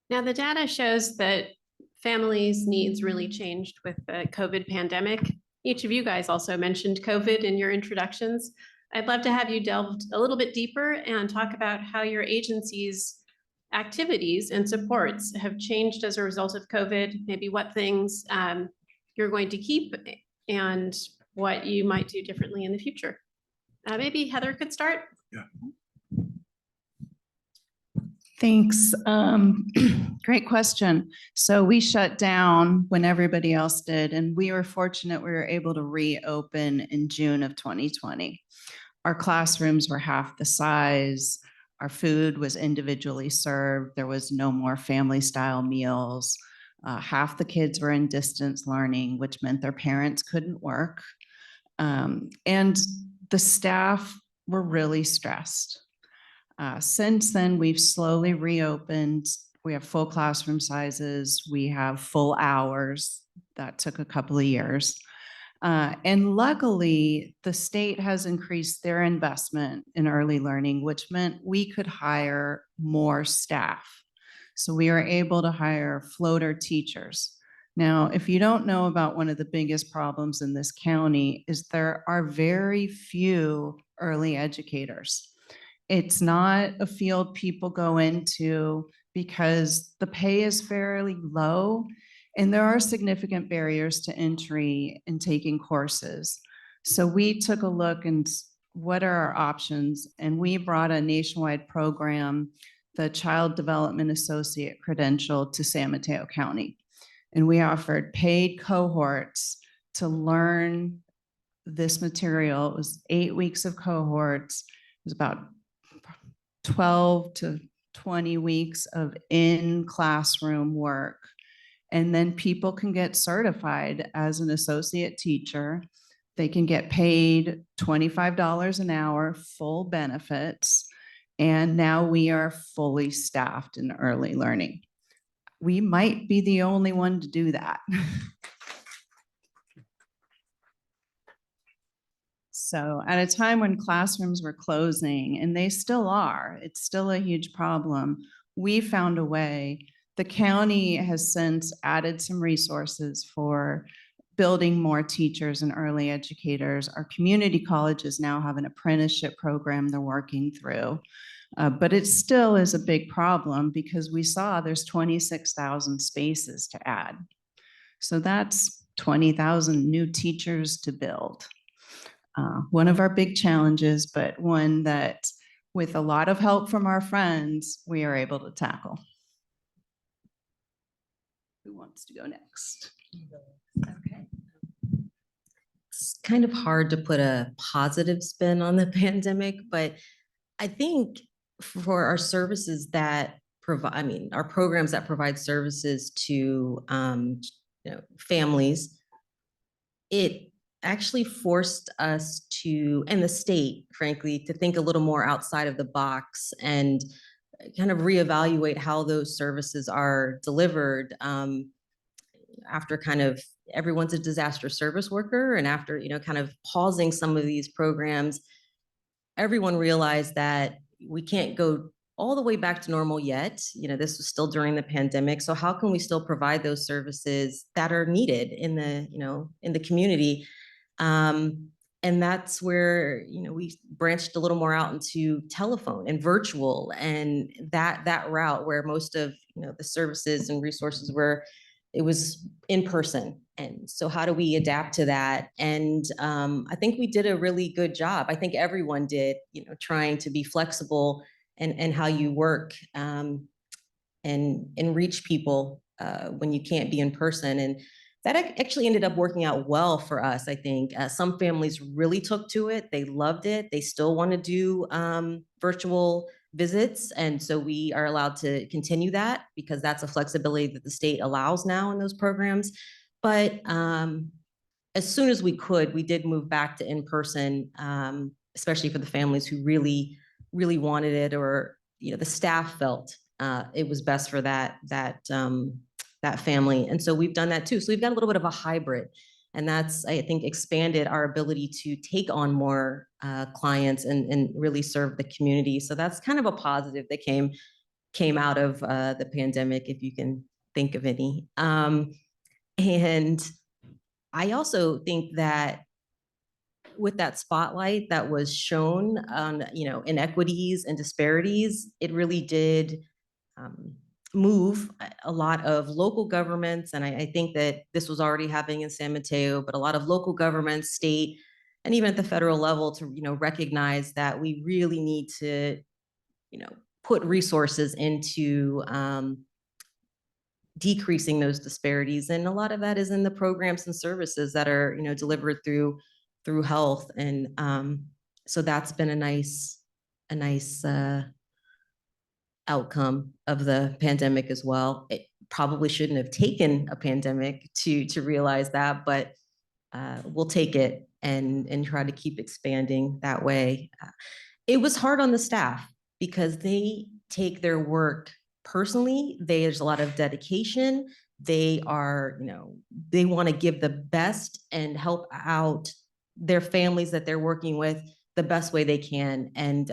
Now, the data shows that families' needs really changed with the COVID pandemic. Each of you guys also mentioned COVID in your introductions. I'd love to have you delve a little bit deeper and talk about how your agency's activities and supports have changed as a result of COVID, maybe what things you're going to keep and what you might do differently in the future. Maybe Heather could start. Yeah. Thanks. Great question. So we shut down when everybody else did, and we were fortunate we were able to reopen in June of 2020. Our classrooms were half the size. Our food was individually served. There was no more family style meals. Half the kids were in distance learning, which meant their parents couldn't work. And the staff were really stressed. Since then, we've slowly reopened. We have full classroom sizes. We have full hours. That took a couple of years. And luckily, the state has increased their investment in early learning, which meant we could hire more staff. So we were able to hire floater teachers. Now, if you don't know about one of the biggest problems in this county is there are very few early educators. It's not a field people go into because the pay is fairly low and there are significant barriers to entry in taking courses. So we took a look and what are our options? And we brought a nationwide program, the Child Development Associate Credential, to San Mateo County. And we offered paid cohorts to learn this material. It was 8 weeks of cohorts. It was about 12 to 20 weeks of in-classroom work. And then people can get certified as an associate teacher. They can get paid $25 an hour, full benefits. And now we are fully staffed in early learning. We might be the only one to do that. So at a time when classrooms were closing, and they still are, it's still a huge problem, we found a way. The county has since added some resources for building more teachers and early educators. Our community colleges now have an apprenticeship program they're working through. But it still is a big problem because we saw there's 26,000 spaces to add. So that's 20,000 new teachers to build. One of our big challenges, but one that with a lot of help from our friends, we are able to tackle. Who wants to go next? Okay. It's kind of hard to put a positive spin on the pandemic, but I think for our services that provide, I mean, our programs that provide services to, families, it actually forced us to, and the state, frankly, to think a little more outside of the box and kind of reevaluate how those services are delivered. After kind of everyone's a disaster service worker, and after, kind of pausing some of these programs, everyone realized that we can't go all the way back to normal yet. This was still during the pandemic. So how can we still provide those services that are needed in the community? And that's where, we branched a little more out into telephone and virtual, and that route where most of, the services and resources were, it was in person. And so how do we adapt to that? And I think we did a really good job. I think everyone did, trying to be flexible and how you work and reach people when you can't be in person. And that actually ended up working out well for us, I think. Some families really took to it. They loved it. They still want to do virtual visits. And so we are allowed to continue that because that's a flexibility that the state allows now in those programs. But as soon as we could, we did move back to in-person, especially for the families who really, really wanted it, or, the staff felt it was best for that family. And so we've done that too. So we've got a little bit of a hybrid, and that's, I think, expanded our ability to take on more clients and really serve the community. So that's kind of a positive that came out of the pandemic, if you can think of any. And I also think that with that spotlight that was shown on, inequities and disparities, it really did move a lot of local governments. And I think that this was already happening in San Mateo, but a lot of local governments, state, and even at the federal level to, recognize that we really need to, put resources into decreasing those disparities. And a lot of that is in the programs and services that are, delivered through health. And so that's been a nice outcome of the pandemic as well. It probably shouldn't have taken a pandemic to realize that, but we'll take it and try to keep expanding that way. It was hard on the staff because they take their work personally. There's a lot of dedication. They are, they want to give the best and help out their families that they're working with the best way they can. And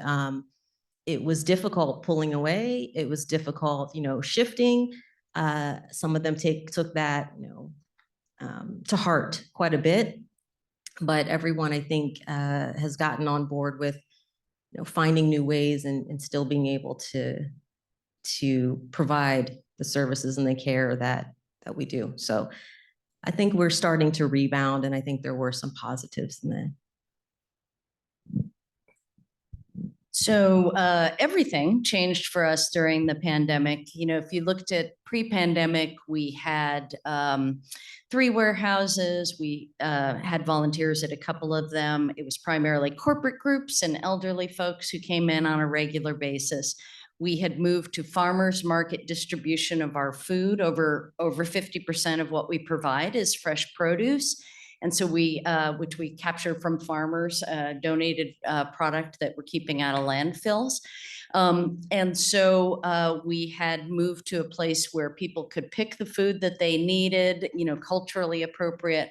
it was difficult pulling away. It was difficult, shifting. Some of them took that, to heart quite a bit. But everyone, I think, has gotten on board with, finding new ways and still being able to provide the services and the care that we do. So I think we're starting to rebound, and I think there were some positives in that. So everything changed for us during the pandemic. If you looked at pre-pandemic, we had 3 warehouses. We had volunteers at a couple of them. It was primarily corporate groups and elderly folks who came in on a regular basis. We had moved to farmers market distribution of our food. Over 50% of what we provide is fresh produce. And so we, which we capture from farmers, donated product that we're keeping out of landfills. And so we had moved to a place where people could pick the food that they needed, culturally appropriate.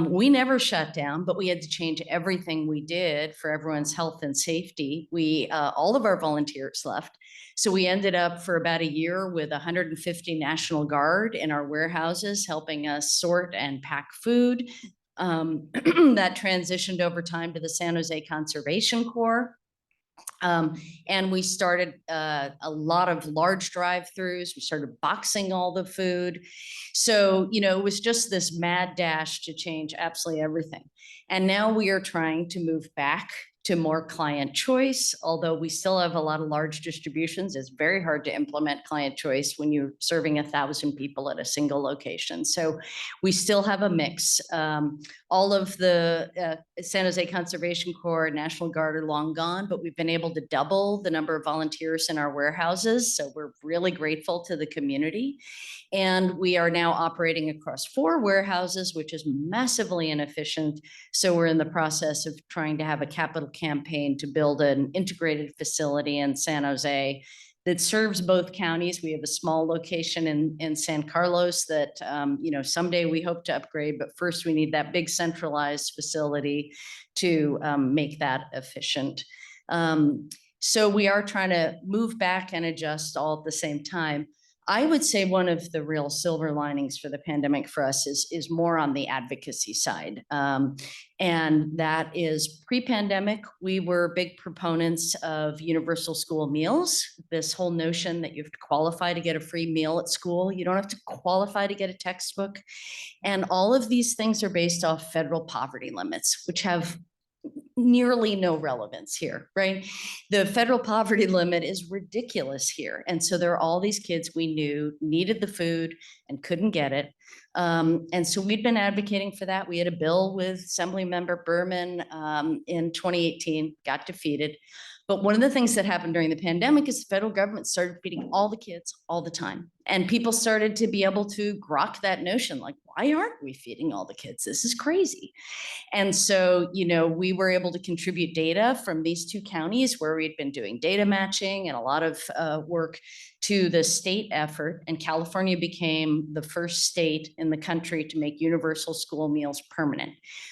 We never shut down, but we had to change everything we did for everyone's health and safety. All of our volunteers left. So we ended up for about a year with 150 National Guard in our warehouses, helping us sort and pack food. That transitioned over time to the San Jose Conservation Corps. And we started a lot of large drive-throughs. We started boxing all the food. So, it was just this mad dash to change absolutely everything. And now we are trying to move back to more client choice. Although we still have a lot of large distributions, it's very hard to implement client choice when you're serving 1,000 people at a single location. So we still have a mix. All of the San Jose Conservation Corps, National Guard are long gone, but we've been able to double the number of volunteers in our warehouses. So we're really grateful to the community. And we are now operating across 4 warehouses, which is massively inefficient. So we're in the process of trying to have a capital campaign to build an integrated facility in San Jose that serves both counties. We have a small location in San Carlos that, someday we hope to upgrade, but first we need that big centralized facility to make that efficient. So we are trying to move back and adjust all at the same time. I would say one of the real silver linings for the pandemic for us is more on the advocacy side. And that is pre-pandemic, we were big proponents of universal school meals. This whole notion that you have to qualify to get a free meal at school. You don't have to qualify to get a textbook. And all of these things are based off federal poverty limits, which have nearly no relevance here, right? The federal poverty limit is ridiculous here. And so there are all these kids we knew needed the food and couldn't get it. And so we'd been advocating for that. We had a bill with Assemblymember Berman in 2018, got defeated. But one of the things that happened during the pandemic is the federal government started feeding all the kids all the time. And people started to be able to grok that notion, like, why aren't we feeding all the kids? This is crazy. And so, we were able to contribute data from these 2 counties where we'd been doing data matching and a lot of work to the state effort. And California became the first state in the country to make universal school meals permanent.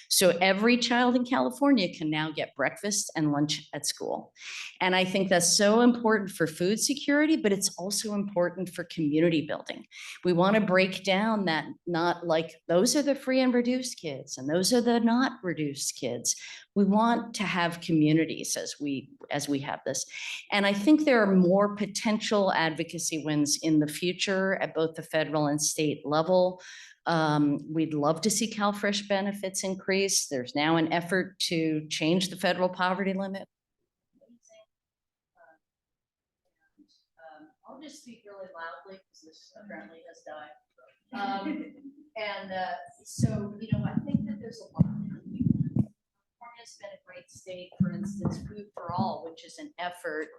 So every child in California can now get breakfast and lunch at school. And I think that's so important for food security, but it's also important for community building. We want to break down that, not like those are the free and reduced kids and those are the not reduced kids. We want to have communities as we have this. And I think there are more potential advocacy wins in the future at both the federal and state level. We'd love to see CalFresh benefits increase. There's now an effort to change the federal poverty limit. I'll just speak really loudly because this apparently has died. So, I think that there's a lot. California's been a great state, for instance, Food for All, which is an effort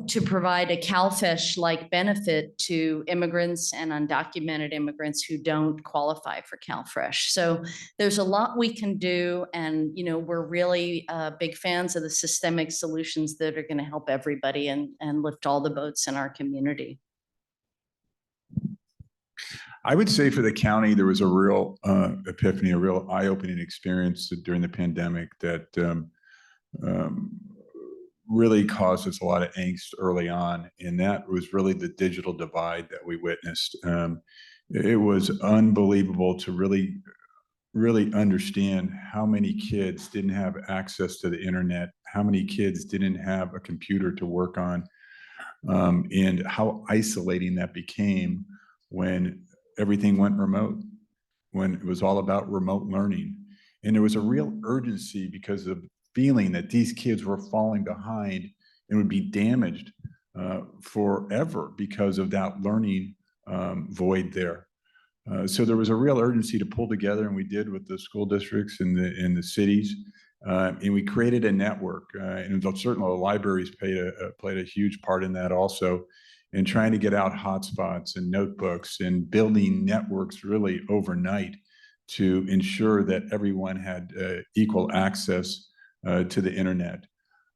to provide a CalFresh-like benefit to immigrants and undocumented immigrants who don't qualify for CalFresh. So there's a lot we can do, and we're really big fans of the systemic solutions that are going to help everybody and lift all the boats in our community. I would say for the county, there was a real epiphany, a real eye-opening experience during the pandemic that really caused us a lot of angst early on. And that was really the digital divide that we witnessed. It was unbelievable to really understand how many kids didn't have access to the internet, how many kids didn't have a computer to work on, and how isolating that became when everything went remote, when it was all about remote learning. And there was a real urgency because of feeling that these kids were falling behind and would be damaged forever because of that learning void there. So there was a real urgency to pull together, and we did with the school districts and the cities, and we created a network. And certainly the libraries played a huge part in that also, in trying to get out hotspots and notebooks and building networks really overnight to ensure that everyone had equal access to the internet.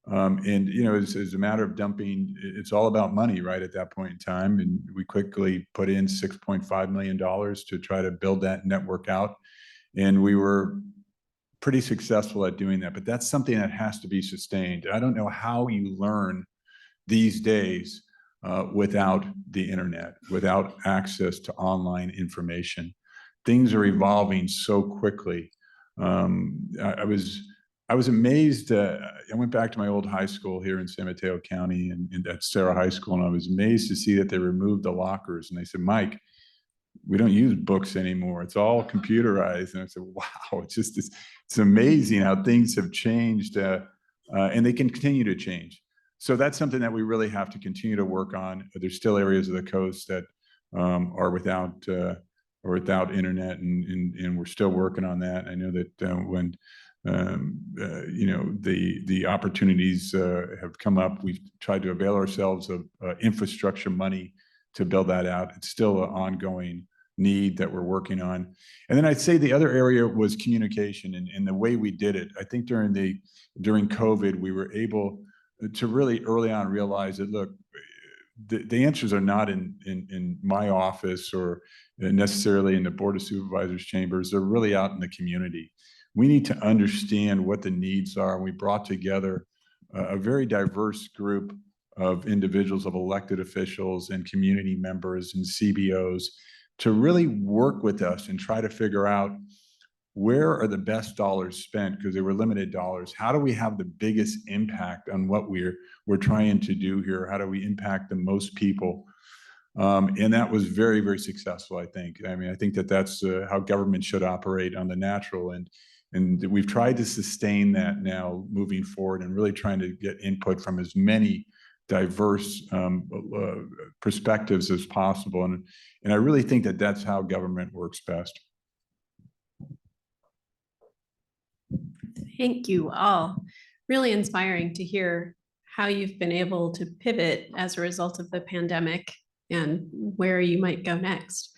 And it's a matter of dumping. It's all about money, right, at that point in time. And we quickly put in $6.5 million to try to build that network out. And we were pretty successful at doing that. But that's something that has to be sustained. I don't know how you learn these days without the internet, without access to online information. Things are evolving so quickly. I was amazed. I went back to my old high school here in San Mateo County and at Sarah High School, and I was amazed to see that they removed the lockers. And they said, Mike, we don't use books anymore. It's all computerized. And I said, wow, it's amazing how things have changed and they can continue to change. So that's something that we really have to continue to work on. There's still areas of the coast that are without internet, and we're still working on that. I know that when the opportunities have come up, we've tried to avail ourselves of infrastructure money to build that out. It's still an ongoing need that we're working on. And then I'd say the other area was communication and the way we did it. I think during COVID, we were able to really early on realize that, look, the answers are not in my office or necessarily in the Board of Supervisors chambers. They're really out in the community. We need to understand what the needs are. We brought together a very diverse group of individuals, of elected officials and community members and CBOs to really work with us and try to figure out where are the best dollars spent, because they were limited dollars. How do we have the biggest impact on what we're trying to do here? How do we impact the most people? And that was very, very successful, I think. I mean, I think that that's how government should operate on the natural. And we've tried to sustain that now moving forward and really trying to get input from as many diverse perspectives as possible. And I really think that that's how government works best. Thank you all. Really inspiring to hear how you've been able to pivot as a result of the pandemic and where you might go next.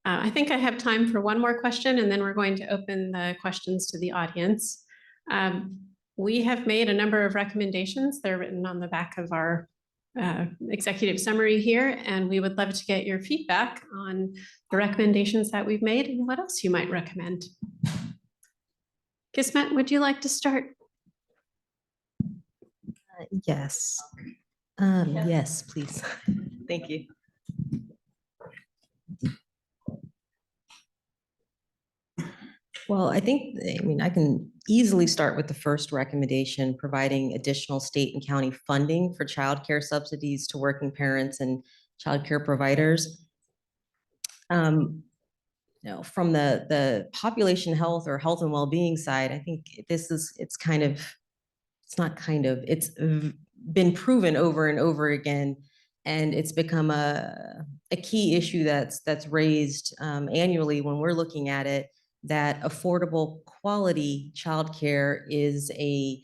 I think I have time for one more question, and then we're going to open the questions to the audience. We have made a number of recommendations. They're written on the back of our executive summary here, and we would love to get your feedback on the recommendations that we've made and what else you might recommend. Kismet, would you like to start? Yes. Yes, please. Thank you. Well, I mean, I can easily start with the first recommendation, providing additional state and county funding for childcare subsidies to working parents and childcare providers. From the population health or health and well-being side, I think it's been proven over and over again, and it's become a key issue that's raised annually when we're looking at it, that affordable quality childcare is a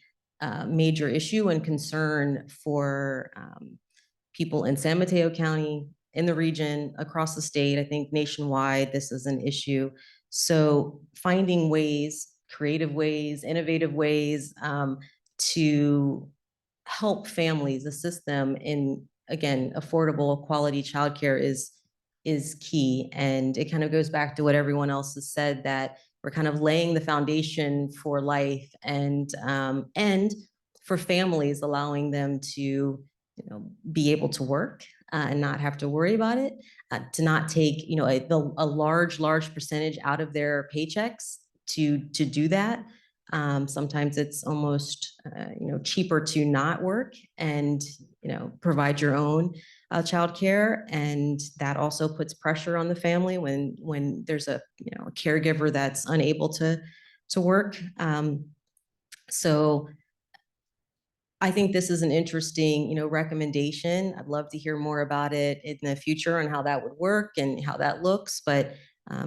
major issue and concern for people in San Mateo County, in the region, across the state. I think nationwide, this is an issue. So finding ways, creative ways, innovative ways to help families, assist them in, again, affordable quality childcare is key. And it kind of goes back to what everyone else has said, that we're kind of laying the foundation for life and for families, allowing them to be able to work and not have to worry about it, to not take a large percentage out of their paychecks to do that. Sometimes it's almost cheaper to not work and provide your own childcare, and that also puts pressure on the family when there's a caregiver that's unable to work. So I think this is an interesting, recommendation. I'd love to hear more about it in the future and how that would work and how that looks, but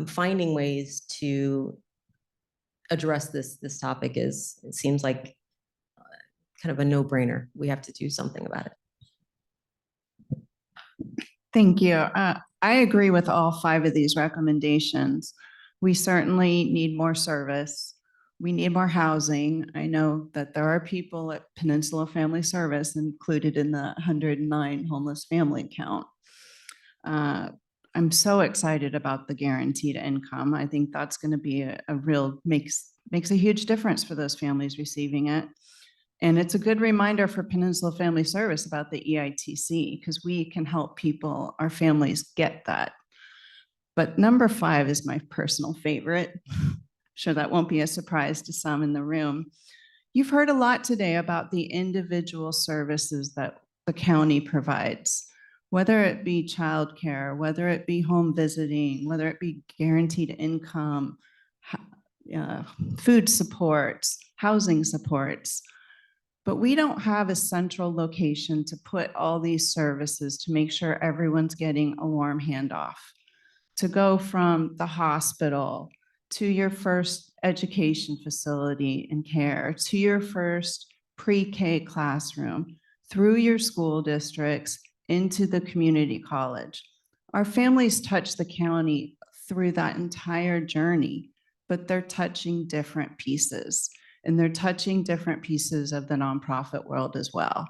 finding ways to address this topic it seems like kind of a no-brainer. We have to do something about it. Thank you. I agree with all 5 of these recommendations. We certainly need more service. We need more housing. I know that there are people at Peninsula Family Service included in the 109 homeless family count. I'm so excited about the guaranteed income. I think that's going to be a real makes a huge difference for those families receiving it. And it's a good reminder for Peninsula Family Service about the EITC, because we can help people, our families, get that. But number 5 is my personal favorite. Sure, that won't be a surprise to some in the room. You've heard a lot today about the individual services that the county provides, whether it be childcare, whether it be home visiting, whether it be guaranteed income, food supports, housing supports. But we don't have a central location to put all these services to make sure everyone's getting a warm handoff. To go from the hospital to your first education facility and care, to your first pre-K classroom, through your school districts, into the community college. Our families touch the county through that entire journey, but they're touching different pieces, and they're touching different pieces of the nonprofit world as well.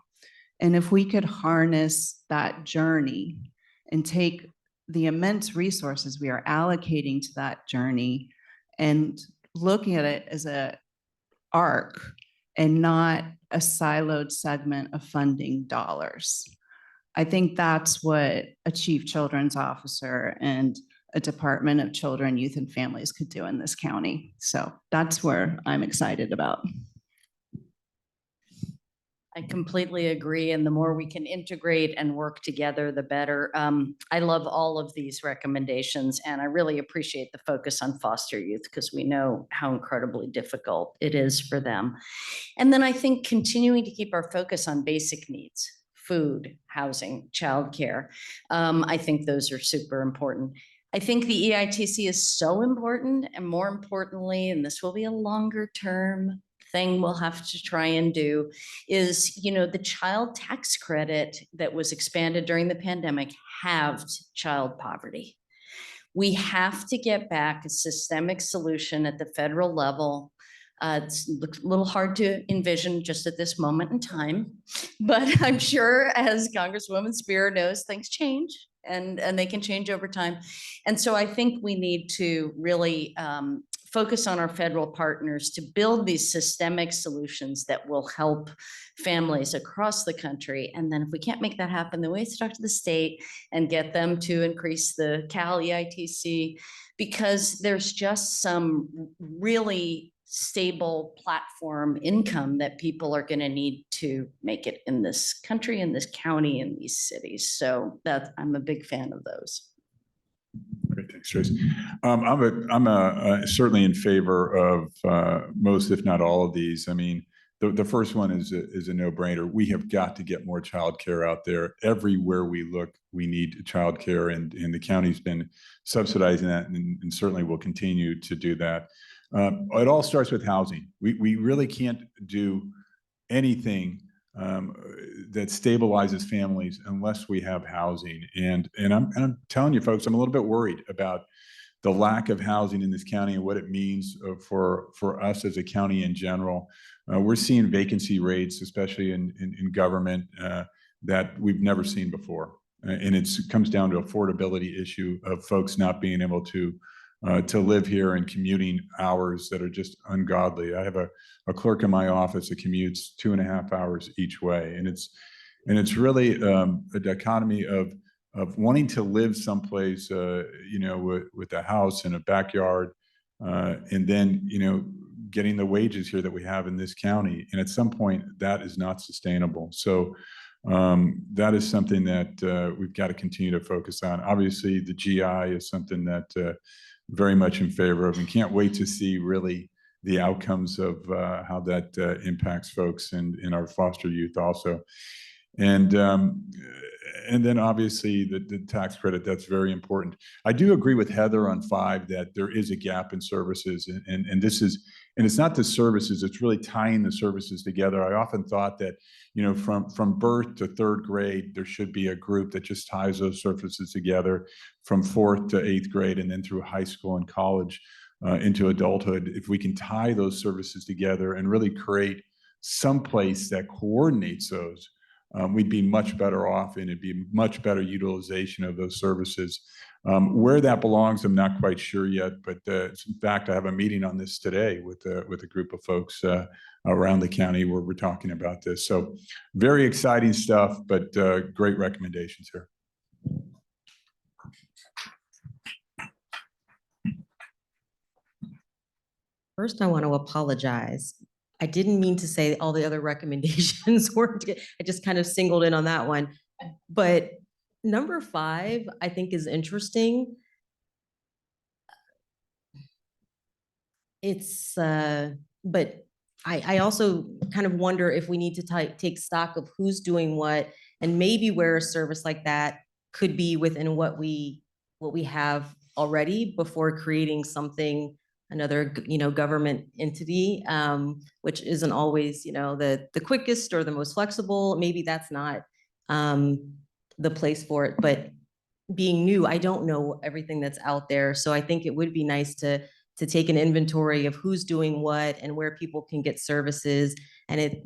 And if we could harness that journey and take the immense resources we are allocating to that journey and looking at it as a arc and not a siloed segment of funding dollars. I think that's what a chief children's officer and a Department of Children, Youth, and Families could do in this county. So that's where I'm excited about. I completely agree. And the more we can integrate and work together, the better. I love all of these recommendations, and I really appreciate the focus on foster youth because we know how incredibly difficult it is for them. And then I think continuing to keep our focus on basic needs, food, housing, childcare. I think those are super important. I think the EITC is so important, and more importantly, and this will be a longer term thing we'll have to try and do, is, the child tax credit that was expanded during the pandemic halved child poverty. We have to get back a systemic solution at the federal level. It's a little hard to envision just at this moment in time, but I'm sure, as Congresswoman Spear knows, things change and they can change over time. And so I think we need to really focus on our federal partners to build these systemic solutions that will help families across the country. And then if we can't make that happen, then we have to talk to the state and get them to increase the Cal EITC, because there's just some really stable platform income that people are going to need to make it in this country, in this county, in these cities. So that I'm a big fan of those. Great, thanks, Tracy. I'm certainly in favor of most, if not all, of these. I mean, the first one is a no-brainer. We have got to get more childcare out there. Everywhere we look, we need childcare, and the county's been subsidizing that, and certainly will continue to do that. It all starts with housing. We really can't do anything that stabilizes families unless we have housing. And I'm telling you, folks, I'm a little bit worried about the lack of housing in this county and what it means for us as a county in general. We're seeing vacancy rates, especially in government, that we've never seen before. And it comes down to affordability issue of folks not being able to live here, and commuting hours that are just ungodly. I have a clerk in my office that commutes 2.5 hours each way, and it's really a dichotomy of wanting to live someplace, with a house and a backyard, and then getting the wages here that we have in this county, and at some point that is not sustainable. So that is something that we've got to continue to focus on. Obviously, the GI is something that very much in favor of, and can't wait to see really the outcomes of how that impacts folks in our foster youth also. And then obviously the tax credit, that's very important. I do agree with Heather on 5 that there is a gap in services, and this is, and it's not the services, it's really tying the services together. I often thought that, from birth to 3rd grade, there should be a group that just ties those services together from 4th to 8th grade, and then through high school and college into adulthood. If we can tie those services together and really create some place that coordinates those, we'd be much better off, and it'd be much better utilization of those services. Where that belongs, I'm not quite sure yet, but in fact, I have a meeting on this today with a group of folks around the county where we're talking about this. So very exciting stuff, but great recommendations here. First, I want to apologize. I didn't mean to say all the other recommendations weren't good. I just kind of singled in on that one. But number 5, I think, is interesting. It's, but I also kind of wonder if we need to take stock of who's doing what, and maybe where a service like that could be within what we have already before creating something, another, government entity, which isn't always, the quickest or the most flexible. Maybe that's not the place for it, but being new, I don't know everything that's out there. So I think it would be nice to take an inventory of who's doing what and where people can get services. And it,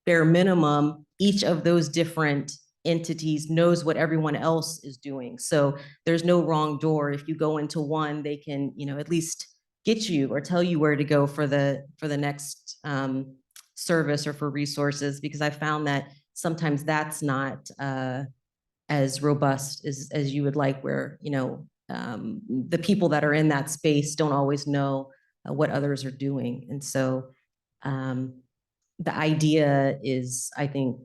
bare minimum, each of those different entities knows what everyone else is doing. So there's no wrong door. If you go into one, they can, at least get you or tell you where to go for the next service or for resources, because I found that sometimes that's not as robust as you would like, where, the people that are in that space don't always know what others are doing. And so the idea is, I think,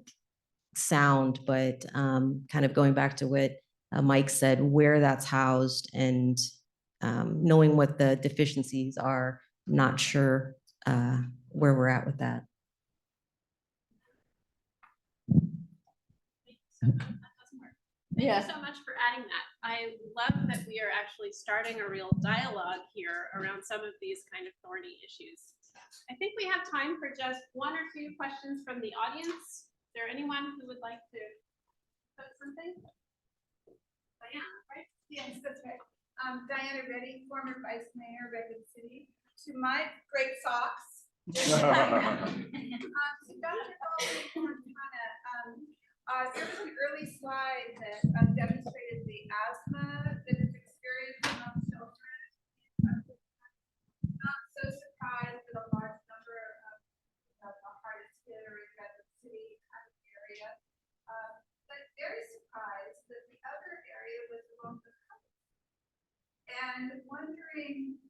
sound, but kind of going back to what Mike said, where that's housed and knowing what the deficiencies are, I'm not sure where we're at with that. Thank you so much for adding that. I love that we are actually starting a real dialogue here around some of these kind of thorny issues. I think we have time for just one or two questions from the audience. Is there anyone who would like to put something? Diana, right? Yes, that's right. Diana Reddy, former vice mayor of Redwood City. To my great socks. To Dr. Fontana, there was an early slide that demonstrated the asthma that is experienced among children. Not so surprised that a large number of the hardest hit are in Redwood City kind of area, but very surprised that the other area was among the coast. And wondering,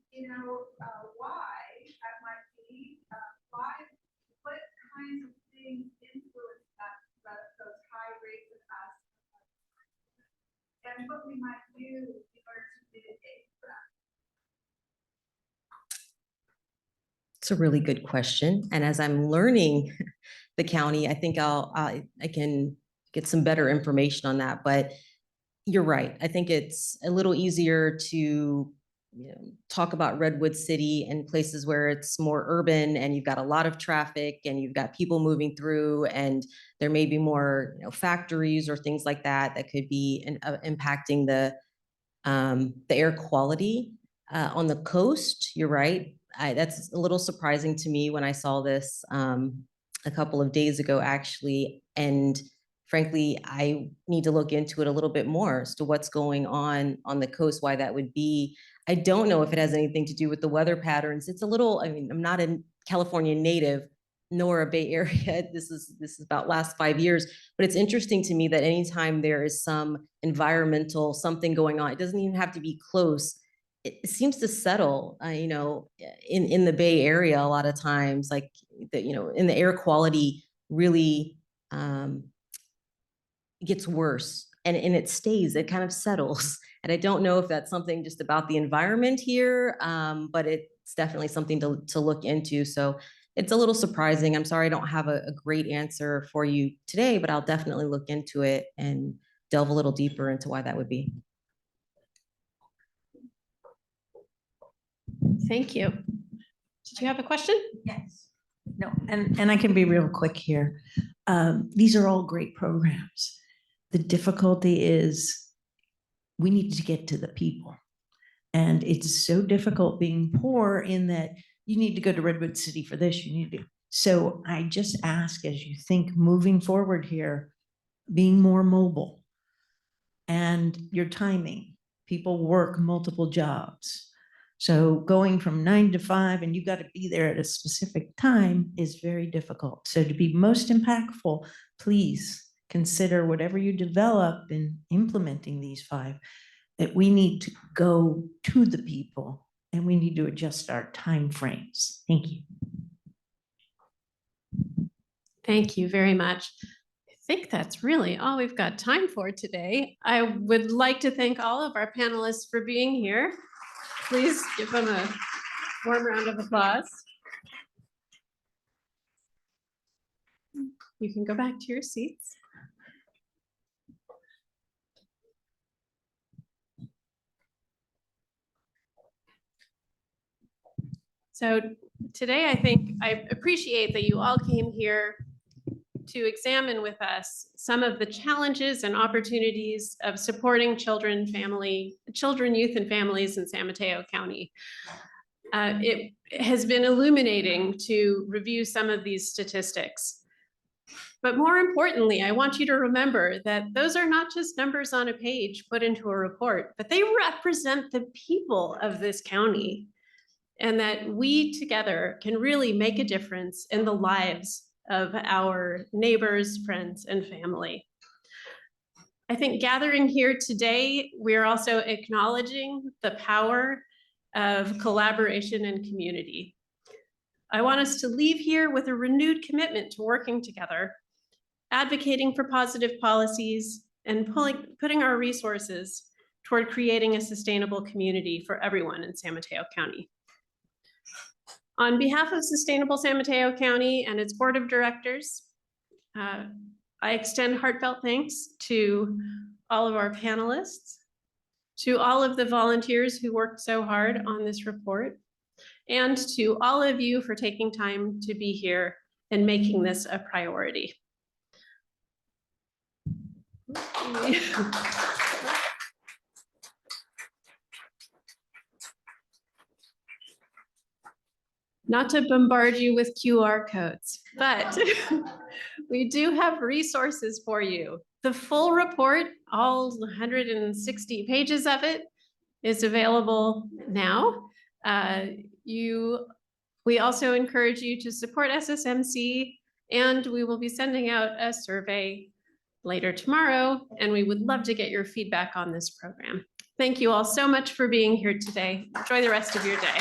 why that might be, what kinds of things influence those high rates of asthma, and what we might do in order to mitigate that. It's a really good question. And as I'm learning the county, I think I can get some better information on that. But you're right. I think it's a little easier to talk about Redwood City and places where it's more urban and you've got a lot of traffic and you've got people moving through, and there may be more factories or things like that that could be impacting the air quality. On the coast, you're right. That's a little surprising to me when I saw this a couple of days ago, actually. And frankly, I need to look into it a little bit more as to what's going on the coast, why that would be. I don't know if it has anything to do with the weather patterns. It's a little, I'm not a California native, nor a Bay Area. This is about last 5 years, but it's interesting to me that anytime there is some environmental something going on, it doesn't even have to be close. It seems to settle, in the Bay Area a lot of times, like in the air quality really gets worse, and it stays, it kind of settles. And I don't know if that's something just about the environment here, but it's definitely something to look into. So it's a little surprising. I'm sorry I don't have a great answer for you today, but I'll definitely look into it and delve a little deeper into why that would be. Thank you. Did you have a question? Yes. No, and I can be real quick here. These are all great programs. The difficulty is we need to get to the people. And it's so difficult being poor in that you need to go to Redwood City for this, you need to. So I just ask, as you think moving forward here, being more mobile and your timing. People work multiple jobs. So going from 9 to 5 and you got to be there at a specific time is very difficult. So to be most impactful, please consider whatever you develop in implementing these 5, that we need to go to the people and we need to adjust our time frames. Thank you. Thank you very much. I think that's really all we've got time for today. I would like to thank all of our panelists for being here. Please give them a warm round of applause. You can go back to your seats. So today, I appreciate that you all came here to examine with us some of the challenges and opportunities of supporting children, youth, and families in San Mateo County. It has been illuminating to review some of these statistics. But more importantly, I want you to remember that those are not just numbers on a page put into a report, but they represent the people of this county, and that we together can really make a difference in the lives of our neighbors, friends, and family. I think gathering here today, we're also acknowledging the power of collaboration and community. I want us to leave here with a renewed commitment to working together, advocating for positive policies, and putting our resources toward creating a sustainable community for everyone in San Mateo County. On behalf of Sustainable San Mateo County and its board of directors, I extend heartfelt thanks to all of our panelists, to all of the volunteers who worked so hard on this report, and to all of you for taking time to be here and making this a priority. Not to bombard you with QR codes, but we do have resources for you. The full report, all 160 pages of it, is available now. We also encourage you to support SSMC, and we will be sending out a survey later tomorrow, and we would love to get your feedback on this program. Thank you all so much for being here today. Enjoy the rest of your day.